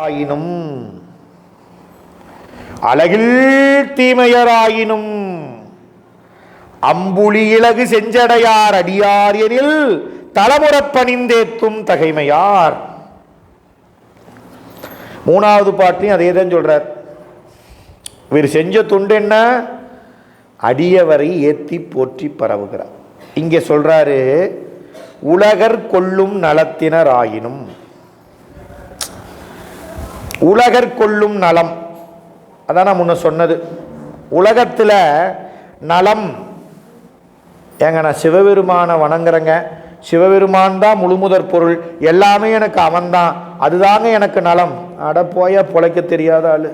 ஆயினும் அழகில் தீமையராயினும் அம்புலி இலகு செஞ்சடையார் அடியார் எனில் தலமுறப் பணிந்தேத்தும் தகைமையார். மூணாவது பாட்டையும் அதே தான் சொல்றார். இவர் செஞ்ச தொண்டு என்ன? அடியவரை ஏத்தி போற்றி பரவுகிறார். இங்கே சொல்றாரு, உலகர் கொள்ளும் நலத்தினர் ஆயினும். உலகர் கொள்ளும் நலம், அதான் நான் முன்ன சொன்னது. உலகத்தில் நலம் ஏங்க, நான் சிவபெருமானை வணங்குறேங்க, சிவபெருமான் தான் முழுமுதற் பொருள், எல்லாமே எனக்கு அவன்தான், அதுதாங்க எனக்கு நலம். அட போய பொழைக்க தெரியாத ஆளு.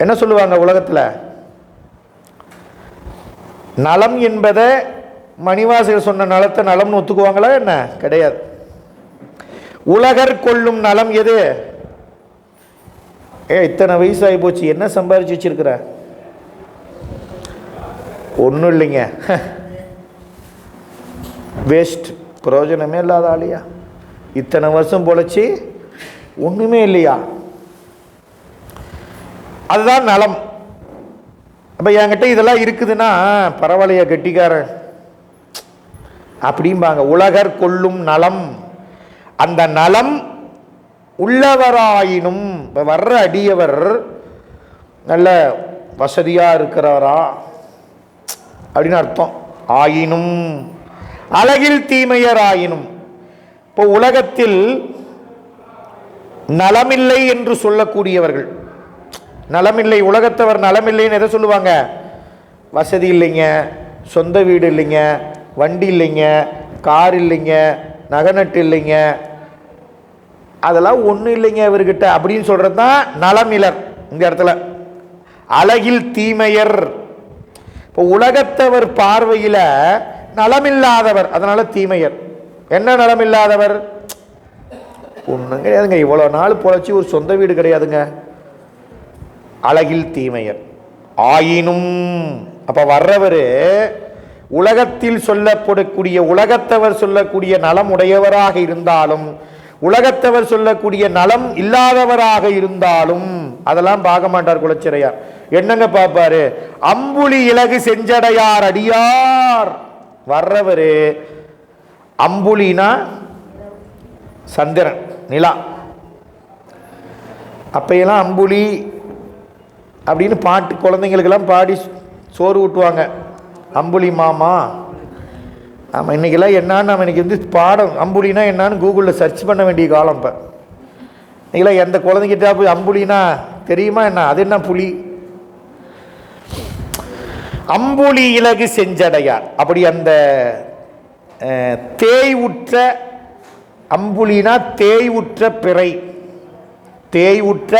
என்ன சொல்லுவாங்க உலகத்தில்? நலம் என்பதை மணிவாசகர் சொன்ன நலத்தை நலம்னு ஒத்துக்குவாங்களா என்ன? கிடையாது. உலகர் கொள்ளும் நலம் எது? இத்தனை வயசாகி போச்சு, என்ன சம்பாதிச்சு வச்சிருக்கிற? ஒன்றும் இல்லைங்க, வேஸ்ட், பிரயோஜனமே இல்லாத ஆளியா. இத்தனை வருஷம் பொழைச்சி ஒன்றுமே இல்லையா? அதுதான் நலம். அப்போ என்கிட்ட இதெல்லாம் இருக்குதுன்னா பரவாயில்லையா, கெட்டிக்காரன் அப்படிம்பாங்க. உலகர் கொள்ளும் நலம், அந்த நலம் உள்ளவராயினும், வர்ற அடியவர் நல்ல வசதியாக இருக்கிறாரா அப்படின்னு அர்த்தம். ஆயினும் அழகில் தீமையர் ஆயினும். இப்போ உலகத்தில் நலமில்லை என்று சொல்லக்கூடியவர்கள், நலமில்லை, உலகத்தவர் நலமில்லைன்னு எதை சொல்லுவாங்க? வசதி இல்லைங்க, சொந்த வீடு இல்லைங்க, வண்டி இல்லைங்க, கார் இல்லைங்க, நகநட்டு இல்லைங்க, அதெல்லாம் ஒன்றும் இல்லைங்க இவர்கிட்ட அப்படின்னு சொல்கிறது தான் நலமிலர். இந்த இடத்துல அழகில் தீமையர். இப்போ உலகத்தவர் பார்வையில் நலமில்லாதவர், அதனால தீமையர். என்ன நலமில்லாதவர்? ஒன்றும் கிடையாதுங்க, இவ்வளோ நாள் பொழைச்சி ஒரு சொந்த வீடு கிடையாதுங்க. அழகில் தீமையர் ஆயினும். அப்போ வர்றவர் உலகத்தில் சொல்லப்படக்கூடிய, உலகத்தவர் சொல்லக்கூடிய நலம் உடையவராக இருந்தாலும், உலகத்தவர் சொல்லக்கூடிய நலம் இல்லாதவராக இருந்தாலும் அதெல்லாம் பார்க்க மாட்டார் குலச்சிறையார். என்னங்க பார்ப்பாரு? அம்புலி இலகு செஞ்சடையார் அடியார். வர்றவர் அம்புலினா சந்திரன், நிலா. அப்பையெல்லாம் அம்புலி அப்படின்னு பாட்டு குழந்தைங்களுக்கெல்லாம் பாடி சோறு ஊட்டுவாங்க. அம்புலி மாமா. ஆமாம், இன்றைக்கெல்லாம் என்னான்னு நம்ம இன்றைக்கி வந்து பாடம், அம்புலினா என்னான்னு கூகுளில் சர்ச் பண்ண வேண்டிய காலம். இப்போ இன்றைக்கெல்லாம் எந்த குழந்தைகிட்ட போய் அம்புலினா தெரியுமா என்ன? அது என்ன புலி? அம்புலி இலகு செஞ்சடையார். அப்படி அந்த தேய்வுற்ற, அம்புலினா தேய்வுற்ற பிறை, தேய்வுற்ற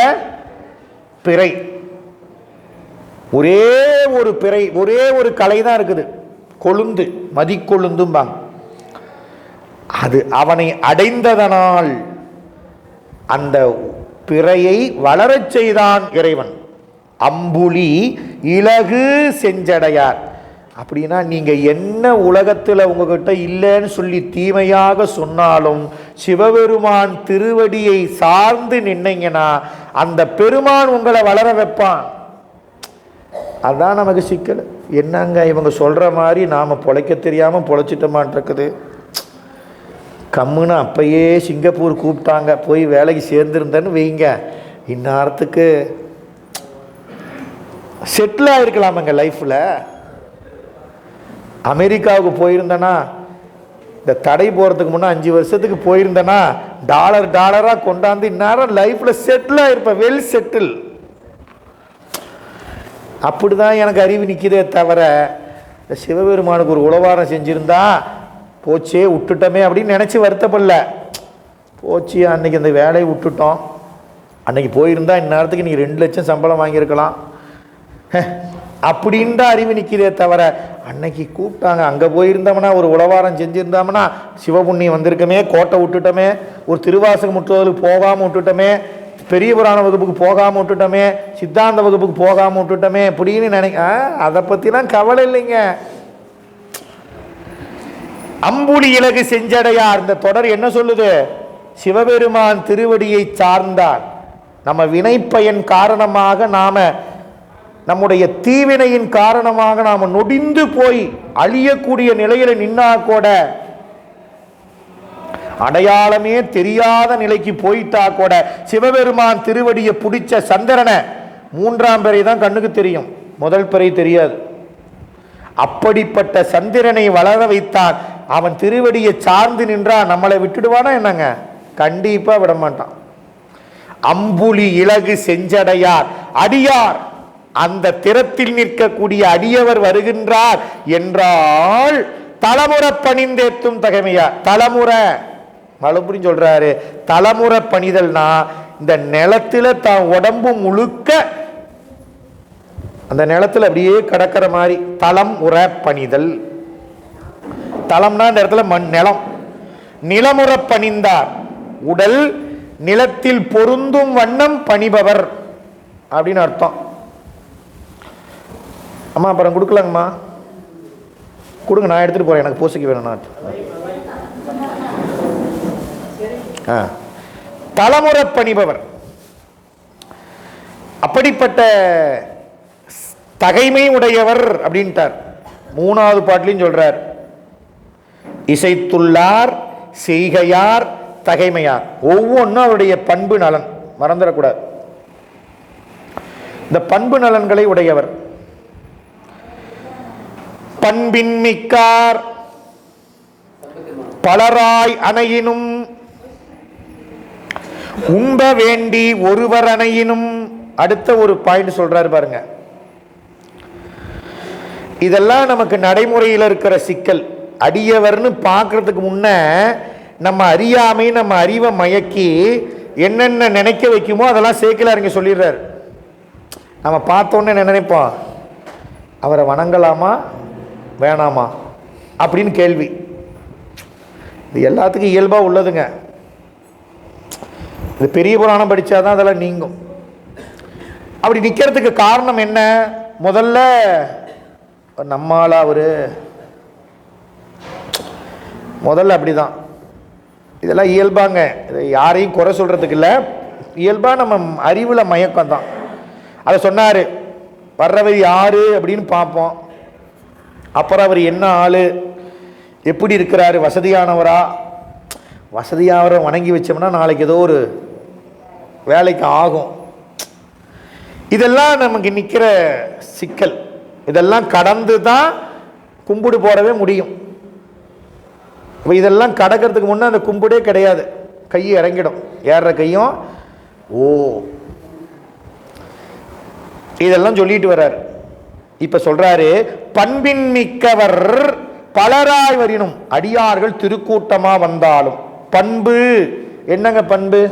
பிறை, ஒரே ஒரு பிறை, ஒரே ஒரு கலை தான் இருக்குது, கொழுந்து, மதிக்கொழுந்தும்பாங்க. அது அவனை அடைந்ததனால் அந்த பிறையை வளரச் செய்தான் இறைவன். அம்புலி இலகு செஞ்சடையார். அப்படின்னா நீங்க என்ன உலகத்தில் உங்ககிட்ட இல்லைன்னு சொல்லி தீமையாக சொன்னாலும் சிவபெருமான் திருவடியை சார்ந்து நின்னீங்கன்னா அந்த பெருமான் உங்களை வளர வைப்பான். அதுதான் நமக்கு சிக்கல். என்னங்க இவங்க சொல்கிற மாதிரி நாம் பொழைக்க தெரியாமல் பொழைச்சிட்டோமான்ருக்குது. கம்முன்னு அப்பயே சிங்கப்பூர் கூப்பிட்டாங்க, போய் வேலைக்கு சேர்ந்துருந்தேன்னு வைங்க, இந்நேரத்துக்கு செட்டில் ஆகிருக்கலாமங்க லைஃப்பில். அமெரிக்காவுக்கு போயிருந்தேன்னா, இந்த தடை போகிறதுக்கு முன்னே 5 வருஷத்துக்கு போயிருந்தேன்னா டாலராக கொண்டாந்து இந்நேரம் லைஃப்பில் செட்டில் ஆகிருப்பேன், வெல் செட்டில். அப்படி தான் எனக்கு அறிவு நிற்கிதே தவிர, இந்த சிவபெருமானுக்கு ஒரு உழவாரம் செஞ்சுருந்தா போச்சே விட்டுட்டோமே அப்படின்னு நினச்சி வருத்தப்படல. போச்சு, அன்றைக்கி அந்த வேலையை விட்டுட்டோம், அன்றைக்கி போயிருந்தா இந்நேரத்துக்கு நீங்கள் 2 லட்சம் சம்பளம் வாங்கியிருக்கலாம் அப்படின் தான் அறிவு நிற்கிதே தவிர, அன்னைக்கு கூப்பிட்டாங்க அங்கே போயிருந்தோம்னா ஒரு உழவாரம் செஞ்சுருந்தோம்னா சிவபுண்ணியம் வந்திருக்கமே, கோட்டை விட்டுட்டோமே, ஒரு திருவாசக முற்றுவதற்கு போகாமல் விட்டுட்டோமே, பெரிய புராண வகுப்புக்கு போகாமல் விட்டுட்டோமே, சித்தாந்த வகுப்புக்கு போகாமல் விட்டுட்டோமே அப்படின்னு அதை பற்றிலாம் கவலை இல்லைங்க. அம்புலி இலகு செஞ்சடையார். இந்த தொடர் என்ன சொல்லுது? சிவபெருமான் திருவடியை சார்ந்தால் நம்ம வினைப்பயன் காரணமாக நம்முடைய தீவினையின் காரணமாக நாம நொடிந்து போய் அழியக்கூடிய நிலையில நின்னா கூட, அடையாளமே தெரியாத நிலைக்கு போயிட்டா கூட, சிவபெருமான் திருவடியை பிடிச்ச சந்திரனை 3ஆம் பிறை தான் கண்ணுக்கு தெரியும், முதல் பிறை தெரியாது. அப்படிப்பட்ட சந்திரனை வளர வைத்தான். அவன் திருவடியை சார்ந்து நின்றான். நம்மளை விட்டுடுவானா என்னங்க? கண்டிப்பா விட மாட்டான். அம்புலி இலகு செஞ்சடையார் அடியார், அந்த திறத்தில் நிற்கக்கூடிய அடியவர் வருகின்றார் என்றால் தலைமுறை பணிந்தேத்தும் தகைமையார். தலைமுறை மறுபடியும் சொல்றாரு, தலைமுறை பணிதல்னா இந்த நிலத்துல தான் உடம்பு முழுக்க அந்த நிலத்துல அப்படியே கடக்கிற மாதிரி தலம் உற பணிதல். தலம்னா இந்த இடத்துல மண், நிலம். நிலமுற பணிந்தார், உடல் நிலத்தில் பொருந்தும் வண்ணம் பணிபவர் அப்படின்னு அர்த்தம். அம்மா அப்புறம் கொடுக்கலாங்கம்மா, கொடுங்க, நான் எடுத்துட்டு போறேன், எனக்கு பூசைக்கு வேணும். தலைமுறை பணிபவர். அப்படிப்பட்ட தகைமை உடையவர் அப்படின்ட்டார். 3வது பாட்டிலையும் சொல்றார், இசைத்துள்ளார் செய்கையார் தகைமையார். ஒவ்வொன்றும் அவருடைய பண்பு நலன், மறந்துடக்கூடாது. இந்த பண்பு நலன்களை உடையவர். பண்பின் மிக்கார் பலராய் அணையினும் உண்ப வேண்டி ஒருவர் அணையினும். அடுத்த ஒரு பாயிண்ட் சொல்றாரு பாருங்க. இதெல்லாம் நமக்கு நடைமுறையில் இருக்கிற சிக்கல். அடியவர்னு பார்க்கறதுக்கு முன்ன நம்ம அறியாமை, நம்ம அறிவை மயக்கி என்னென்ன நினைக்க வைக்குமோ அதெல்லாம் சேக்கிலார் இங்க சொல்லிடுறாரு. நம்ம பார்த்தோன்னே நினைப்போம், அவரை வணங்கலாமா வேணாமா அப்படின்னு கேள்வி. இது எல்லாத்துக்கும் இயல்பாக உள்ளதுங்க. இது பெரிய புராணம் படித்தாதான் அதெல்லாம் நீங்கும். அப்படி நிற்கிறதுக்கு காரணம் என்ன? முதல்ல நம்மால அவரு முதல்ல அப்படிதான். இதெல்லாம் இயல்பாங்க, இதை யாரையும் குறை சொல்றதுக்கு இல்லை, இயல்பா நம்ம அறிவுல மயக்கம் தான். அதை சொன்னாரு, வர்றவர் யாரு அப்படின்னு பார்ப்போம். அப்புறம் அவர் என்ன ஆளு, எப்படி இருக்கிறாரு, வசதியானவரா? வசதியானவரை வணங்கி வச்சோம்னா நாளைக்கு ஏதோ ஒரு வேலைக்கு ஆகும். இதெல்லாம் நமக்கு நிற்கிற சிக்கல். இதெல்லாம் கடந்து தான் கும்பிடு போடவே முடியும். இப்போ இதெல்லாம் கடக்கிறதுக்கு முன்னே அந்த கும்பிடே கிடையாது, கை இறங்கிடும், ஏறுற கையும். ஓ, இதெல்லாம் சொல்லிட்டு வர்றாரு. இப்ப சொல்றாரு, பண்பின் மிக்கவர் பலராய் வரினும், அடியார்கள் திருக்கூட்டமா வந்தாலும். பண்பு என்னங்க? பண்பு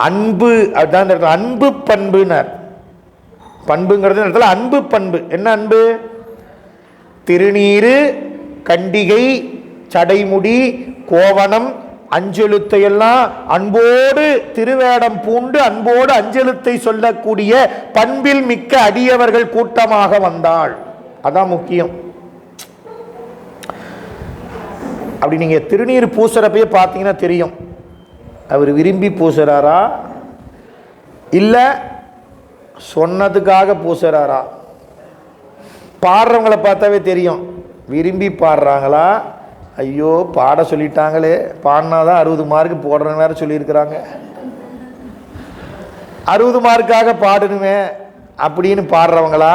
அன்பு, அதுதான் அன்பு பண்புனார். பண்புங்கிறது இடத்துல அன்பு பண்பு. என்ன அன்பு? திருநீரு, கண்டிகை, சடைமுடி, கோவணம், அஞ்செழுத்தையெல்லாம் அன்போடு திருவேடம் பூண்டு அன்போடு அஞ்செழுத்தை சொல்லக்கூடிய பண்பில் மிக்க அடியவர்கள் கூட்டமாக வந்தாள். அதான் முக்கியம். அப்படி நீங்க திருநீர் பூசுறப்பயே பார்த்தீங்கன்னா தெரியும், அவர் விரும்பி பூசுறாரா இல்ல சொன்னதுக்காக பூசுறாரா. பாடுறவங்களை பார்த்தாவே தெரியும், விரும்பி பாடுறாங்களா, ஐயோ பாட சொல்லிட்டாங்களே, பாடினாதான் 60 மார்க்கு போடுறேன்னு வேற சொல்லியிருக்கிறாங்க, 60 மார்க்காக பாடணுமே அப்படின்னு பாடுறவங்களா,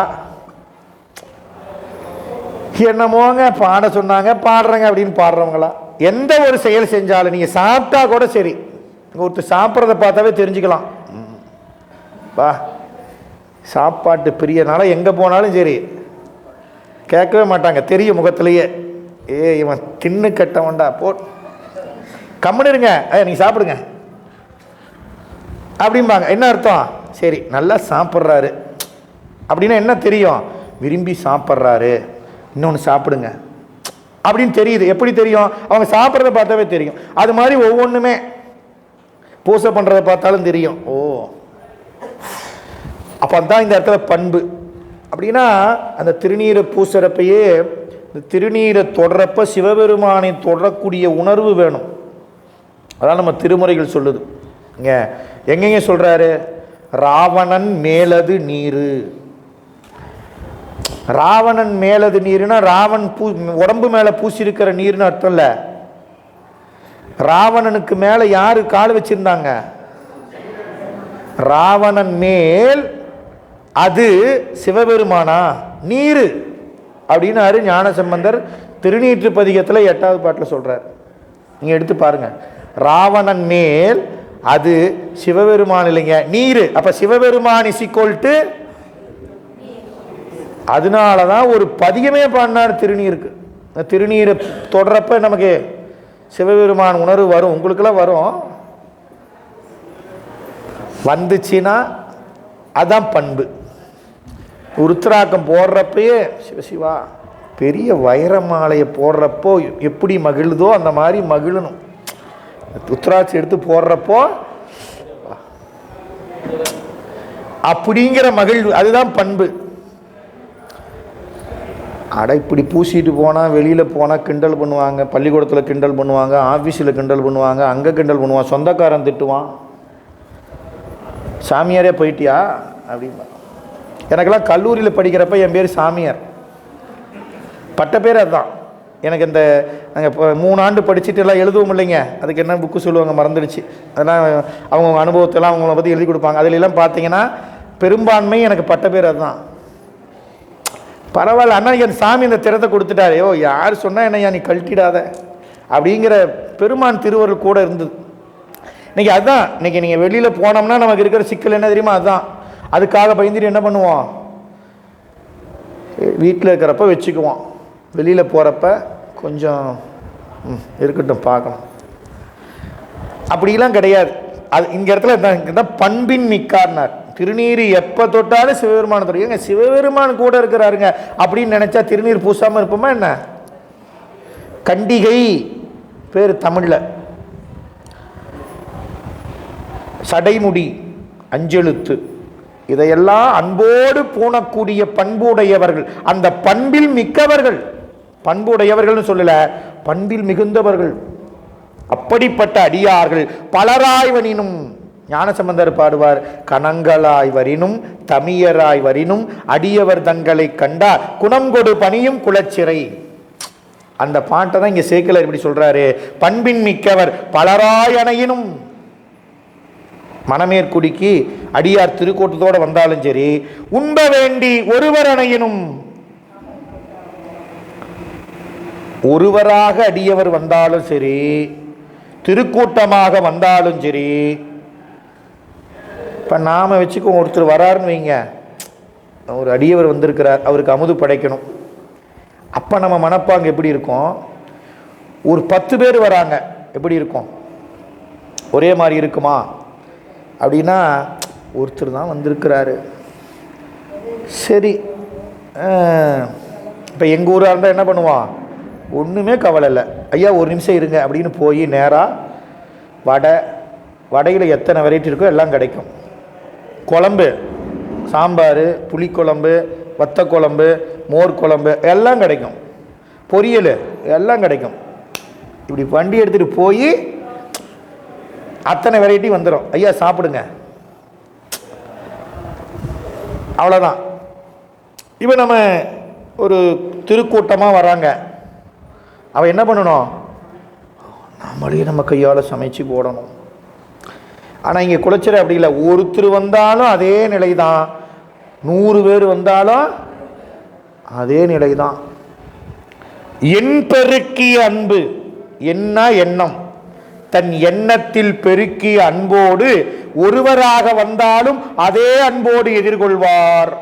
என்னமோங்க பாட சொன்னாங்க பாடுறேங்க அப்படின்னு பாடுறவங்களா. எந்த ஒரு செயல் செஞ்சாலும் நீங்க சாப்பிட்டா கூட சரி, ஒருத்தர் சாப்பிட்றத பார்த்தாவே தெரிஞ்சுக்கலாம். வா, சாப்பாட்டு பிரியனால எங்க போனாலும் சரி கேட்கவே மாட்டாங்க, தெரியும் முகத்திலேயே. இவன் தின்னு கட்டவன்டா, போ கம்முன்னு இருங்க, நீங்க சாப்பிடுங்க அப்படிம்பாங்க. என்ன அர்த்தம்? சரி நல்லா சாப்பிட்றாரு அப்படின்னா என்ன தெரியும்? விரும்பி சாப்பிட்றாரு, இன்னொன்று சாப்பிடுங்க அப்படின்னு தெரியுது. எப்படி தெரியும்? அவங்க சாப்பிட்றத பார்த்தாவே தெரியும். அது மாதிரி ஒவ்வொன்றுமே பூசை பண்ணுறதை பார்த்தாலும் தெரியும். ஓ, அப்போ அதுதான் இந்த இடத்துல பண்பு. அப்படின்னா அந்த திருநீரை பூசுறப்பையே, இந்த திருநீரை தொடரப்ப சிவபெருமானை தொடரக்கூடிய உணர்வு வேணும். அதான் நம்ம திருமுறைகள் சொல்லுது. இங்க எங்கெங்க சொல்றாரு? ராவணன் மேலது நீரு. ராவணன் மேலது நீருன்னா ராவன் உடம்பு மேல பூசிருக்கிற நீர்னு அர்த்தம் இல்ல. ராவணனுக்கு மேல யாரு கால் வச்சிருந்தாங்க? ராவணன் மேல் அது சிவபெருமானா நீரு அப்படின்னு ஞானசம்பந்தர் திருநீற்று பதிகத்துல 8வது பாட்டுல சொல்றார். நீங்க எடுத்து பாருங்க. ராவணன் மேல் அது சிவபெருமான் இல்லைங்க, நீரு. அப்ப சிவபெருமான் இசிக்கோல்ட்டு. அதனாலதான் ஒரு பதிகமே பாடினார் திருநீருக்கு. திருநீரை தொடரப்ப நமக்கு சிவபெருமான் உணர்வு வரும். உங்களுக்கெல்லாம் வரும். வந்துச்சுன்னா அதான் பண்பு. உருத்திராக்கம் போடுறப்பயே சிவசிவா பெரிய வைர மாலையை போடுறப்போ எப்படி மகிழுதோ அந்த மாதிரி மகிழணும். உத்திராட்சி எடுத்து போடுறப்போ அப்படிங்கிற மகிழ்வு, அதுதான் பண்பு. அட இப்படி பூசிட்டு போனால் வெளியில் போனால் கிண்டல் பண்ணுவாங்க, பள்ளிக்கூடத்தில் கிண்டல் பண்ணுவாங்க, ஆஃபீஸில் கிண்டல் பண்ணுவாங்க, அங்கே கிண்டல் பண்ணுவான், சொந்தக்காரன் திட்டுவான், சாமியாரே போயிட்டியா அப்படின்பா. எனக்கெல்லாம் கல்லூரியில் படிக்கிறப்ப என் பேர் சாமியார், பட்ட பேர் அதுதான். எனக்கு இந்த நாங்கள் இப்போ 3 ஆண்டு படிச்சுட்டு எல்லாம் எழுதவும் இல்லைங்க, அதுக்கு என்ன புக்கு சொல்லுவாங்க மறந்துடுச்சு. அதெல்லாம் அவங்க அனுபவத்தெல்லாம் அவங்கள பற்றி எழுதி கொடுப்பாங்க. அதிலெல்லாம் பார்த்தீங்கன்னா பெரும்பான்மை எனக்கு பட்ட பேர் அதுதான். பரவாயில்ல அண்ணா என் சாமி இந்த திறத்தை கொடுத்துட்டாரு, ஓ யார் சொன்னால் என்னையா நீ கழட்டிடாத அப்படிங்கிற பெருமான் திருவருள் கூட இருந்தது. இன்றைக்கி அதுதான். இன்றைக்கி நீங்கள் வெளியில் போனோம்னா நமக்கு இருக்கிற சிக்கல் என்ன தெரியுமா? அதுதான். அதுக்காக பயந்துட்டு என்ன பண்ணுவோம்? வீட்டில் இருக்கிறப்ப வச்சுக்குவோம், வெளியில் போகிறப்ப கொஞ்சம் இருக்கட்டும் பார்க்கணும், அப்படிலாம் கிடையாது. அது இந்த இடத்துல பண்பின் மிக்கார்னார். திருநீர் எப்போ தொட்டாலும் சிவபெருமான தொடுங்க, சிவபெருமான் கூட இருக்கிறாருங்க அப்படின்னு நினச்சா திருநீர் பூசாமல் இருப்போமா என்ன? கண்டிகை பேர் தமிழில், சடைமுடி, அஞ்செழுத்து, இதையெல்லாம் அன்போடு பூணக்கூடிய பண்புடையவர்கள், அந்த பண்பில் மிக்கவர்கள். பண்புடையவர்கள் சொல்லல, பண்பில் மிகுந்தவர்கள். அப்படிப்பட்ட அடியார்கள் பலராய் வரினும், ஞானசம்பந்தர் பாடுவார், கணங்களாய் வரினும் தமியராய் வரினும் அடியவர் தங்களை கண்டார் குணம் கொடு பணியும் குலச்சிறை. அந்த பாட்டை தான் இங்க சேக்கிழார் இப்படி சொல்றாரு. பண்பின் மிக்கவர் பலராய் அணையினும், மணமேற்குடிக்கு அடியார் திருக்கூட்டத்தோடு வந்தாலும் சரி, உண்ப வேண்டி ஒருவர் அணையினும், ஒருவராக அடியவர் வந்தாலும் சரி, திருக்கூட்டமாக வந்தாலும் சரி. இப்போ நாம் வச்சுக்கோ, ஒருத்தர் வராருன்னு வைங்க, ஒரு அடியவர் வந்திருக்கிறார், அவருக்கு அமுது படைக்கணும். அப்போ நம்ம மனப்பாங்க எப்படி இருக்கும்? ஒரு 10 பேர் வராங்க, எப்படி இருக்கும்? ஒரே மாதிரி இருக்குமா? அப்படின்னா ஒருத்தர் தான் வந்திருக்கிறாரு, சரி. இப்போ எங்கள் ஊராக இருந்தால் என்ன பண்ணுவான்? ஒன்றுமே கவலை இல்லை, ஐயா ஒரு நிமிஷம் இருங்க அப்படின்னு போய் நேராக வடையில் எத்தனை வெரைட்டி இருக்கோ எல்லாம் கிடைக்கும். குழம்பு, சாம்பார், புளிக்குழம்பு, வத்த குழம்பு, மோர் குழம்பு எல்லாம் கிடைக்கும், பொரியல் எல்லாம் கிடைக்கும். இப்படி வண்டி எடுத்துகிட்டு போய் அத்தனை வெரைட்டி வந்துடும், ஐயா சாப்பிடுங்க, அவ்வளோதான். இப்போ நம்ம ஒரு திருக்கூட்டமாக வராங்க, அவன் என்ன பண்ணணும்? நம்மளே நம்ம கையால் சமைச்சு போடணும். ஆனால் இங்கே குளச்சல் அப்படி இல்லை, ஒருத்தர் வந்தாலும் அதே நிலை தான், 100 பேர் வந்தாலும் அதே நிலை தான். என் பெருக்கிய அன்பு, என்ன எண்ணம், தன் எண்ணத்தில் பெருக்கிய அன்போடு ஒருவராக வந்தாலும் அதே அன்போடு எதிர்கொள்வார்.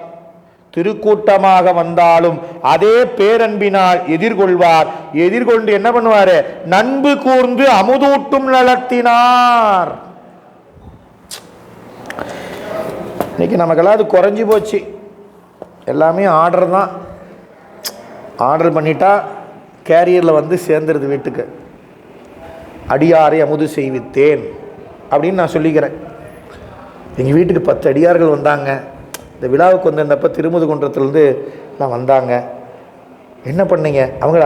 திருக்கூட்டமாக வந்தாலும் அதே பேரன்பினால் எதிர்கொள்வார். எதிர்கொண்டு என்ன பண்ணுவாரு? நண்பு கூர்ந்து அமுதூட்டும் நலத்தினார். இன்னைக்கு நமக்கெல்லாம் அது குறைஞ்சி போச்சு, எல்லாமே ஆர்டர் தான். ஆர்டர் பண்ணிட்டா கேரியரில் வந்து சேர்ந்துருது வீட்டுக்கு. அடியாரை அமுது செய்வித்தேன் அப்படின்னு நான் சொல்லிக்கிறேன். எங்கள் வீட்டுக்கு 10 அடியார்கள் வந்தாங்க. இந்த விழாவுக்கு வந்திருந்தப்போ திருமுதுகுன்றத்துலேருந்து எல்லாம் வந்தாங்க. என்ன பண்ணீங்க? அவங்க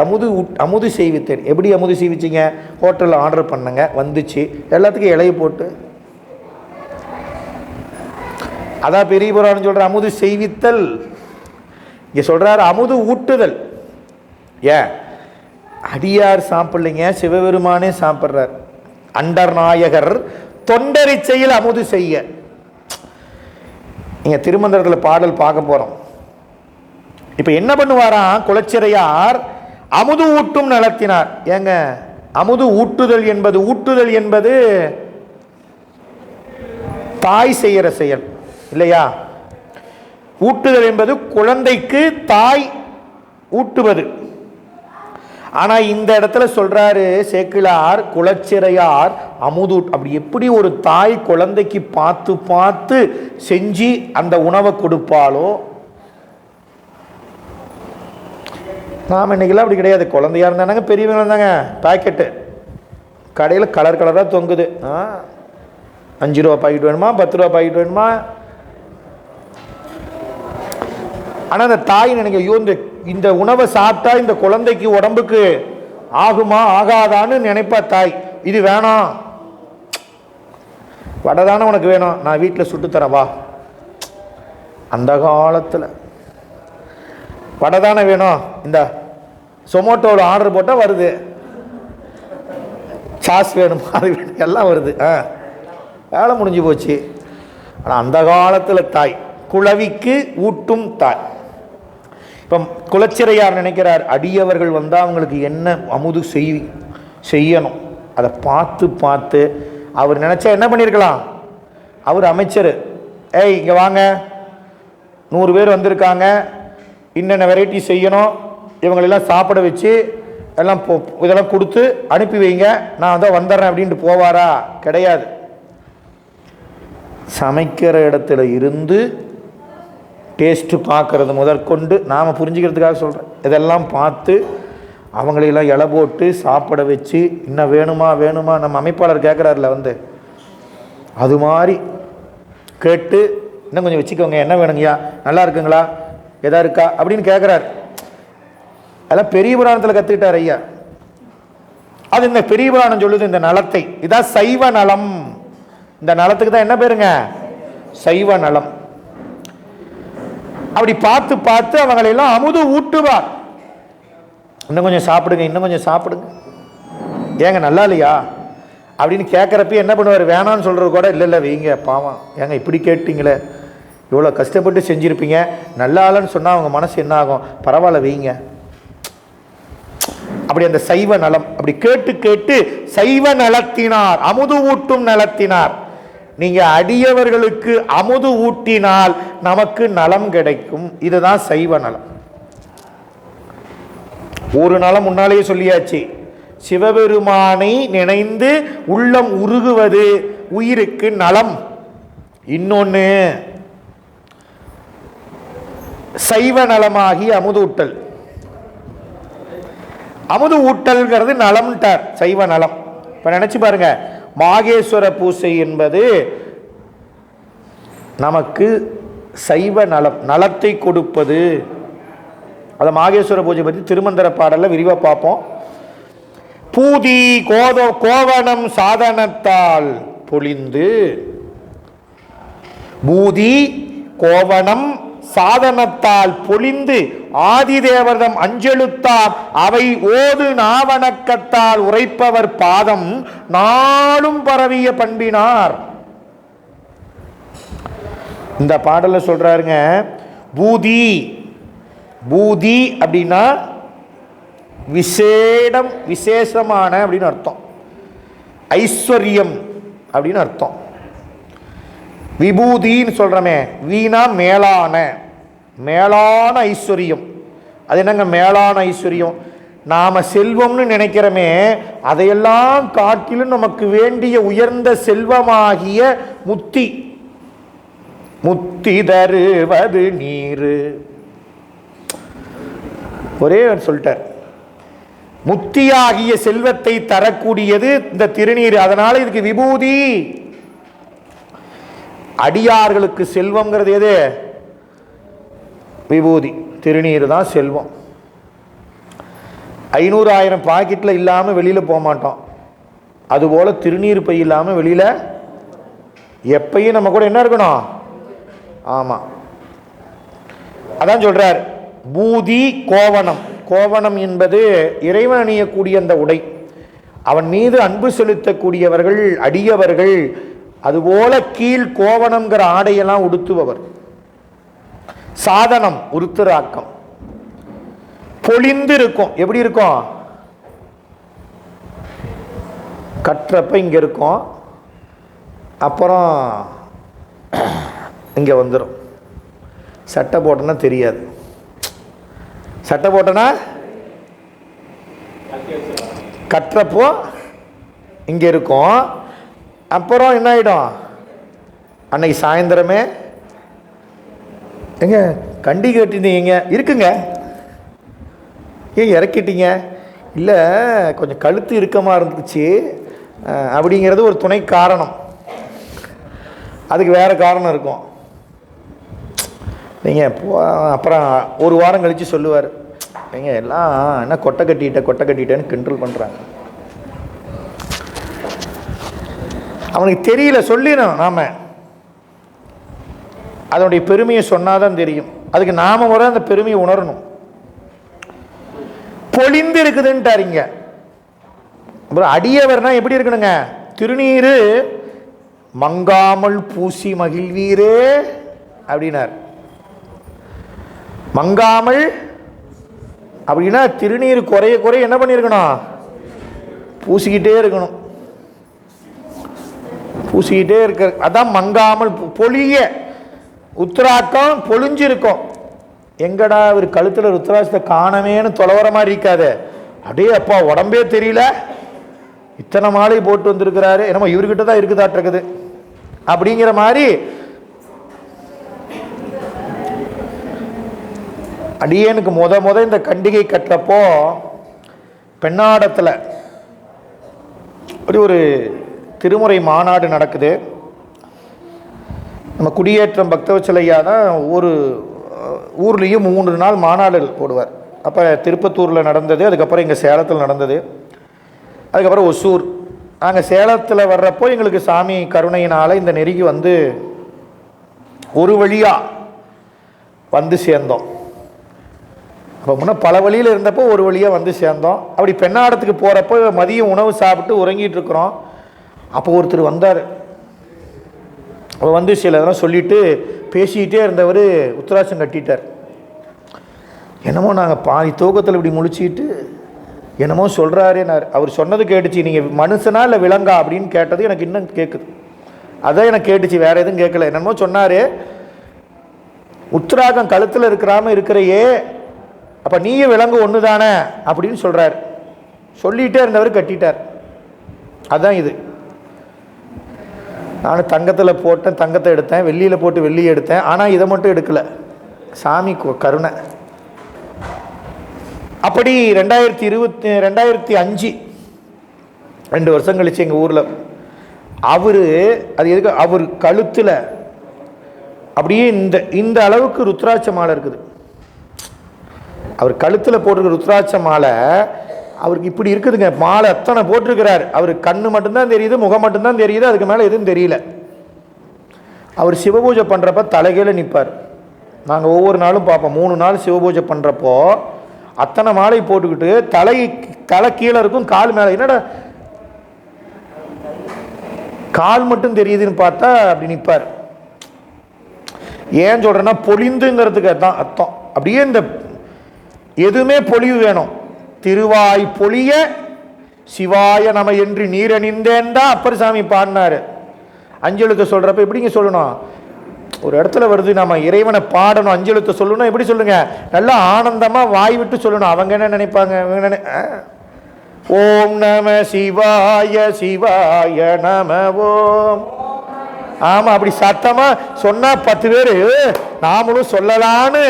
அமுது செய்வித்தேன். எப்படி அமுது செய்விச்சிங்க? ஹோட்டலில் ஆர்டர் பண்ணுங்க, வந்துச்சு, எல்லாத்துக்கும் இலையை போட்டு. அதான் பெரிய புராணம் சொல்கிற அமுது செய்வித்தல். இங்கே சொல்கிறார் அமுது ஊட்டுதல். ஏன் அடியார் சாப்பிடலைங்க, சிவபெருமானே சாப்பிட்றார். அண்டர் நாயகர் தொண்டரிச்சையில் அமுது செய்ய. நீங்கள் திருமந்திரத்தில் பாடல் பார்க்க போகிறோம். இப்போ என்ன பண்ணுவாராம் குலச்சிறையார்? அமுது ஊட்டும் நலத்தினார். ஏங்க அமுது ஊட்டுதல் என்பது தாய் செய்கிற செயல் இல்லையா? ஊட்டுதல் என்பது குழந்தைக்கு தாய் ஊட்டுவது. ஆனால் இந்த இடத்துல சொல்றாரு சேக்கிழார், குலச்சிறையார் அமுது. அப்படி எப்படி ஒரு தாய் குழந்தைக்கு பார்த்து பார்த்து செஞ்சு அந்த உணவை கொடுப்பாலோ, நாம் இன்னைக்கெல்லாம் அப்படி கிடையாது. குழந்தையா இருந்தாங்க, பெரியவங்க இருந்தாங்க, பாக்கெட்டு கடையில் கலர் கலராக தொங்குது. 5 ரூபா பாக்கெட் வேணுமா, 10 ரூபா பாக்கெட் வேணுமா? ஆனால் அந்த தாய் நினைக்க, ஐயோ இந்த உணவை சாப்பிட்டா இந்த குழந்தைக்கு உடம்புக்கு ஆகுமா ஆகாதான்னு நினைப்பா தாய். இது வேணாம், வடை தானே உனக்கு வேணும், நான் வீட்டில் சுட்டுத்தரேன் வா. அந்த காலத்தில் வடை தானே வேணும், இந்த சொமோட்டோவில் ஆர்டர் போட்டால் வருது, சாஸ் வேணுமா அது வேணும், எல்லாம் வருது. வேலை முடிஞ்சு போச்சு. ஆனால் அந்த காலத்தில் தாய் குளவிக்கு ஊட்டும் தாய். இப்போ குலச்சிறையார் நினைக்கிறார், அடியவர்கள் வந்தால் அவங்களுக்கு என்ன அமுது செய்யணும், அதை பார்த்து பார்த்து அவர் நினச்சா என்ன பண்ணியிருக்கலாம்? அவர் அமைச்சர், ஏய் இங்கே வாங்க, 100 பேர் வந்திருக்காங்க, இன்னென்ன வெரைட்டி செய்யணும், இவங்களெல்லாம் சாப்பிட வச்சு எல்லாம் இதெல்லாம் கொடுத்து அனுப்பி வைங்க, நான் தான் வந்துடுறேன் அப்படின்ட்டு போவாரா? கிடையாது. சமைக்கிற இடத்துல இருந்து டேஸ்ட்டு பார்க்குறது முதற்கொண்டு நாம் புரிஞ்சுக்கிறதுக்காக சொல்கிறேன். இதெல்லாம் பார்த்து அவங்களெல்லாம் இலை போட்டு சாப்பிட வச்சு, இன்னும் வேணுமா வேணுமா, நம்ம அமைப்பாளர் கேட்குறாருல வந்து, அது மாதிரி கேட்டு இன்னும் கொஞ்சம் வச்சுக்கோங்க, என்ன வேணுங்கய்யா, நல்லா இருக்குங்களா, எதா இருக்கா அப்படின்னு கேட்குறாரு. அதெல்லாம் பெரிய புராணத்தில் கற்றுக்கிட்டார் ஐயா. அது இந்த பெரிய புராணம் சொல்லுது இந்த நலத்தை. இதான் சைவ நலம். இந்த நலத்துக்கு தான் என்ன பேருங்க? சைவ நலம். அப்படி பார்த்து பார்த்து அவங்களெல்லாம் அமுது ஊட்டுவார். இன்னும் கொஞ்சம் சாப்பிடுங்க, இன்னும் கொஞ்சம் சாப்பிடுங்க, ஏங்க நல்லா இல்லையா அப்படின்னு கேட்குறப்ப என்ன பண்ணுவார்? வேணான்னு சொல்கிறது கூட இல்லை வைங்க பாவம், ஏங்க இப்படி கேட்டீங்களே, இவ்வளோ கஷ்டப்பட்டு செஞ்சுருப்பீங்க, நல்லா இல்லைன்னு சொன்னால் அவங்க மனசு என்ன ஆகும்? பரவாயில்ல வைங்க. அப்படி அந்த சைவ நலம் அப்படி கேட்டு கேட்டு சைவ நலத்தினார், அமுது ஊட்டும் நலத்தினார். நீங்க அடியவர்களுக்கு அமுது ஊட்டினால் நமக்கு நலம் கிடைக்கும். இதுதான் சைவ நலம். ஒரு நலம் முன்னாலேயே சொல்லியாச்சு, சிவபெருமானை நினைந்து உள்ளம் உருகுவது உயிருக்கு நலம். இன்னொன்னு சைவ நலமாகி அமுது ஊட்டல். அமுது ஊட்டல்ங்கிறது நலம்ட்டார், சைவ நலம். இப்ப நினைச்சு பாருங்க, மாகேஸ்வர பூசை என்பது நமக்கு சைவ நலம், நலத்தை கொடுப்பது. அதை மாகேஸ்வர பூஜை பற்றி திருமந்திர பாடல்ல விரிவாக பார்ப்போம். பூதி கோவணம் சாதனத்தால் பொழிந்து, பூதி கோவணம் சாதனத்தால் பொழிந்து ஆதிதேவதம் அஞ்செழுத்தார் அவை ஓது நாவணக்கத்தால் உரைப்பவர் பாதம் நாளும் பரவிய பண்பினார். இந்த பாடல சொல்றாருங்க, பூதி பூதி அப்படின்னா விசேடம், விசேஷமான அப்படின்னு அர்த்தம். ஐஸ்வர்யம் அப்படின்னு அர்த்தம். விபூதின்னு சொல்றமே, வீணா மேலான, மேலான ஐஸ்வர்யம். அது என்னங்க மேலான ஐஸ்வர்யம்? நாம செல்வம்னு நினைக்கிறோமே, அதையெல்லாம் காட்டிலும் நமக்கு வேண்டிய உயர்ந்த செல்வமாகிய முத்தி. முத்தி தருவது நீரு. ஒரே சொல்லிட்டார், முத்தியாகிய செல்வத்தை தரக்கூடியது இந்த திருநீர். அதனால இதுக்கு விபூதி. அடியார்களுக்கு செல்வம்ங்கிறது எது? விபூதி. திருநீர் தான் செல்வம். 500 1000 பாக்கெட்டில் இல்லாமல் வெளியில் போக மாட்டோம். அதுபோல் திருநீர் பை இல்லாமல் வெளியில் எப்பயும் நம்ம கூட என்ன இருக்கணும்? ஆமாம், அதான் சொல்கிறார். பூதி கோவணம். கோவணம் என்பது இறைவன் அணியக்கூடிய அந்த உடை. அவன் மீது அன்பு செலுத்தக்கூடியவர்கள், அடியவர்கள் அதுபோல கீழ் கோவணம்ங்கிற ஆடையெல்லாம் உடுத்துபவர். சாதனம் உருத்திராக்கம். பொழிந்து இருக்கும். எப்படி இருக்கும்? கற்றப்ப இங்கே இருக்கும், அப்புறம் இங்கே வந்துடும். சட்டை போட்டோன்னா தெரியாது. சட்டை போட்டோன்னா கற்றப்போ இங்கே இருக்கும், அப்புறம் என்ன ஆகிடும்? அன்னைக்கு சாயந்தரமே எங்க கண்டி கட்டினீங்க இருக்குங்க, ஏன் இறக்கிட்டீங்க? இல்லை கொஞ்சம் கழுத்து இறுக்கமாக இருந்துச்சு அப்படிங்கிறது ஒரு துணை காரணம். அதுக்கு வேறு காரணம் இருக்கும். நீங்கள் அப்புறம் ஒரு வாரம் கழித்து சொல்லுவார், நீங்கள் எல்லாம் என்ன கொட்டை கட்டிட்டேன்னு கிண்டல் பண்ணுறாங்க. அவனுக்கு தெரியல, சொல்லிடணும். நாம் அதனுடைய பெருமையை சொன்னாதான் தெரியும். அதுக்கு நாம வர அந்த பெருமையை உணரணும். பொழிந்து இருக்குதுன்ட்டாரிங்க. அப்புறம் அடியவர்னா எப்படி இருக்கணுங்க? திருநீரு மங்காமல் பூசி மகிழ்வீரே அப்படின்னார். மங்காமல் அப்படின்னா திருநீர் குறைய குறைய என்ன பண்ணியிருக்கணும்? பூசிக்கிட்டே இருக்கணும். பூசிக்கிட்டே இருக்க, அதான் மங்காமல். பொழிய உத்திராக்கம் பொழிஞ்சிருக்கும். எங்கடா ஒரு கழுத்தில் ருத்ராட்சத்தை காணமேன்னு தொலைவர மாதிரி இருக்காது. அப்படியே அப்பா உடம்பே தெரியல, இத்தனை மாலை போட்டு வந்திருக்கிறாரு, என்னமோ இவர்கிட்ட தான் இருக்குதாட்டிருக்குது அப்படிங்கிற மாதிரி. அடியேனுக்கு முத இந்த கண்டிகை கட்டுறப்போ பெண்ணாடத்தில் ஒரு திருமுறை மாநாடு நடக்குது. நம்ம குடியேற்றம் பக்தவச்சலையா தான் ஒவ்வொரு ஊர்லேயும் 3 நாள் மாநாடு போடுவார். அப்போ திருப்பத்தூரில் நடந்தது, அதுக்கப்புறம் இங்கே சேலத்தில் நடந்தது, அதுக்கப்புறம் ஒசூர். நாங்கள் சேலத்தில் வர்றப்போ எங்களுக்கு சாமி கருணையினால் இந்த நெருங்கி வந்து ஒரு வழியாக வந்து சேர்ந்தோம். அப்போ முன்னே பல வழியில் இருந்தப்போ ஒரு வழியாக வந்து சேர்ந்தோம். அப்படி பெண்ணாடத்துக்கு போகிறப்போ மதியம் உணவு சாப்பிட்டு உறங்கிட்டு இருக்கிறோம். அப்போ ஒருத்தர் வந்தார். அவர் வந்து சில இதெல்லாம் சொல்லிவிட்டு பேசிக்கிட்டே இருந்தவர் உத்தராட்சம் கட்டிட்டார். என்னமோ நாங்கள் பாதி தூக்கத்தில் இப்படி முழிச்சிக்கிட்டு என்னமோ சொல்கிறாரே. அவர் சொன்னது கேட்டுச்சு. நீங்கள் மனுஷனா இல்லை விலங்கா அப்படின்னு கேட்டது எனக்கு இன்னும் கேட்குது. அதான் எனக்கு கேட்டுச்சு, வேறு எதுவும் கேட்கல. என்னமோ சொன்னார், உத்திராகம் கழுத்தில் இருக்கிறையே, அப்போ நீயும் விலங்கு ஒன்று தானே அப்படின்னு சொல்கிறார். சொல்லிகிட்டே இருந்தவர் கட்டிட்டார். அதுதான் இது. நான் தங்கத்தில் போட்டேன், தங்கத்தை எடுத்தேன், வெள்ளியில் போட்டு வெள்ளியை எடுத்தேன். ஆனால் இதை மட்டும் எடுக்கலை, சாமி கருணை. அப்படி 2005 2 வருஷம் கழிச்சு எங்கள் ஊரில் அவர் அது எதுக்கு அவர் கழுத்தில் அப்படியே இந்த அளவுக்கு ருத்ராட்ச மாலை இருக்குது. அவர் கழுத்தில் போட்டிருக்க ருத்ராட்ச மாலை அவருக்கு இப்படி இருக்குதுங்க. மாலை அத்தனை போட்டிருக்கிறார். அவர் கண்ணு மட்டும்தான் தெரியுது, முகம் மட்டும்தான் தெரியுது, அதுக்கு மேலே எதுவும் தெரியல. அவர் சிவபூஜை பண்ணுறப்ப தலைகீழ நிற்பார். நாங்கள் ஒவ்வொரு நாளும் பார்ப்போம். 3 நாள் சிவபூஜை பண்ணுறப்போ அத்தனை மாலை போட்டுக்கிட்டு தலை கீழே இருக்கும், கால் மேலே. என்னடா கால் மட்டும் தெரியுதுன்னு பார்த்தா அப்படி நிற்பார். ஏன் சொல்கிறேன்னா பொழிந்துங்கிறதுக்கு தான் அர்த்தம். அப்படியே இந்த எதுவுமே பொழிவு வேணும். திருவாய் பொழிய சிவாய நம என்று நீரணிந்தேன் தான் அப்பர் சாமி பாடினார். அஞ்செழுத்தை சொல்கிறப்ப எப்படிங்க சொல்லணும்? ஒரு இடத்துல வருது, நம்ம இறைவனை பாடணும், அஞ்செழுத்தை சொல்லணும். எப்படி சொல்லுங்க? நல்லா ஆனந்தமாக வாய் விட்டு சொல்லணும். அவங்க என்ன நினைப்பாங்க? ஓம் நம சிவாய சிவாய நம ஓம். ஆமாம், அப்படி சத்தமாக சொன்னால் 10 பேர் நாமளும் சொல்லலான்னு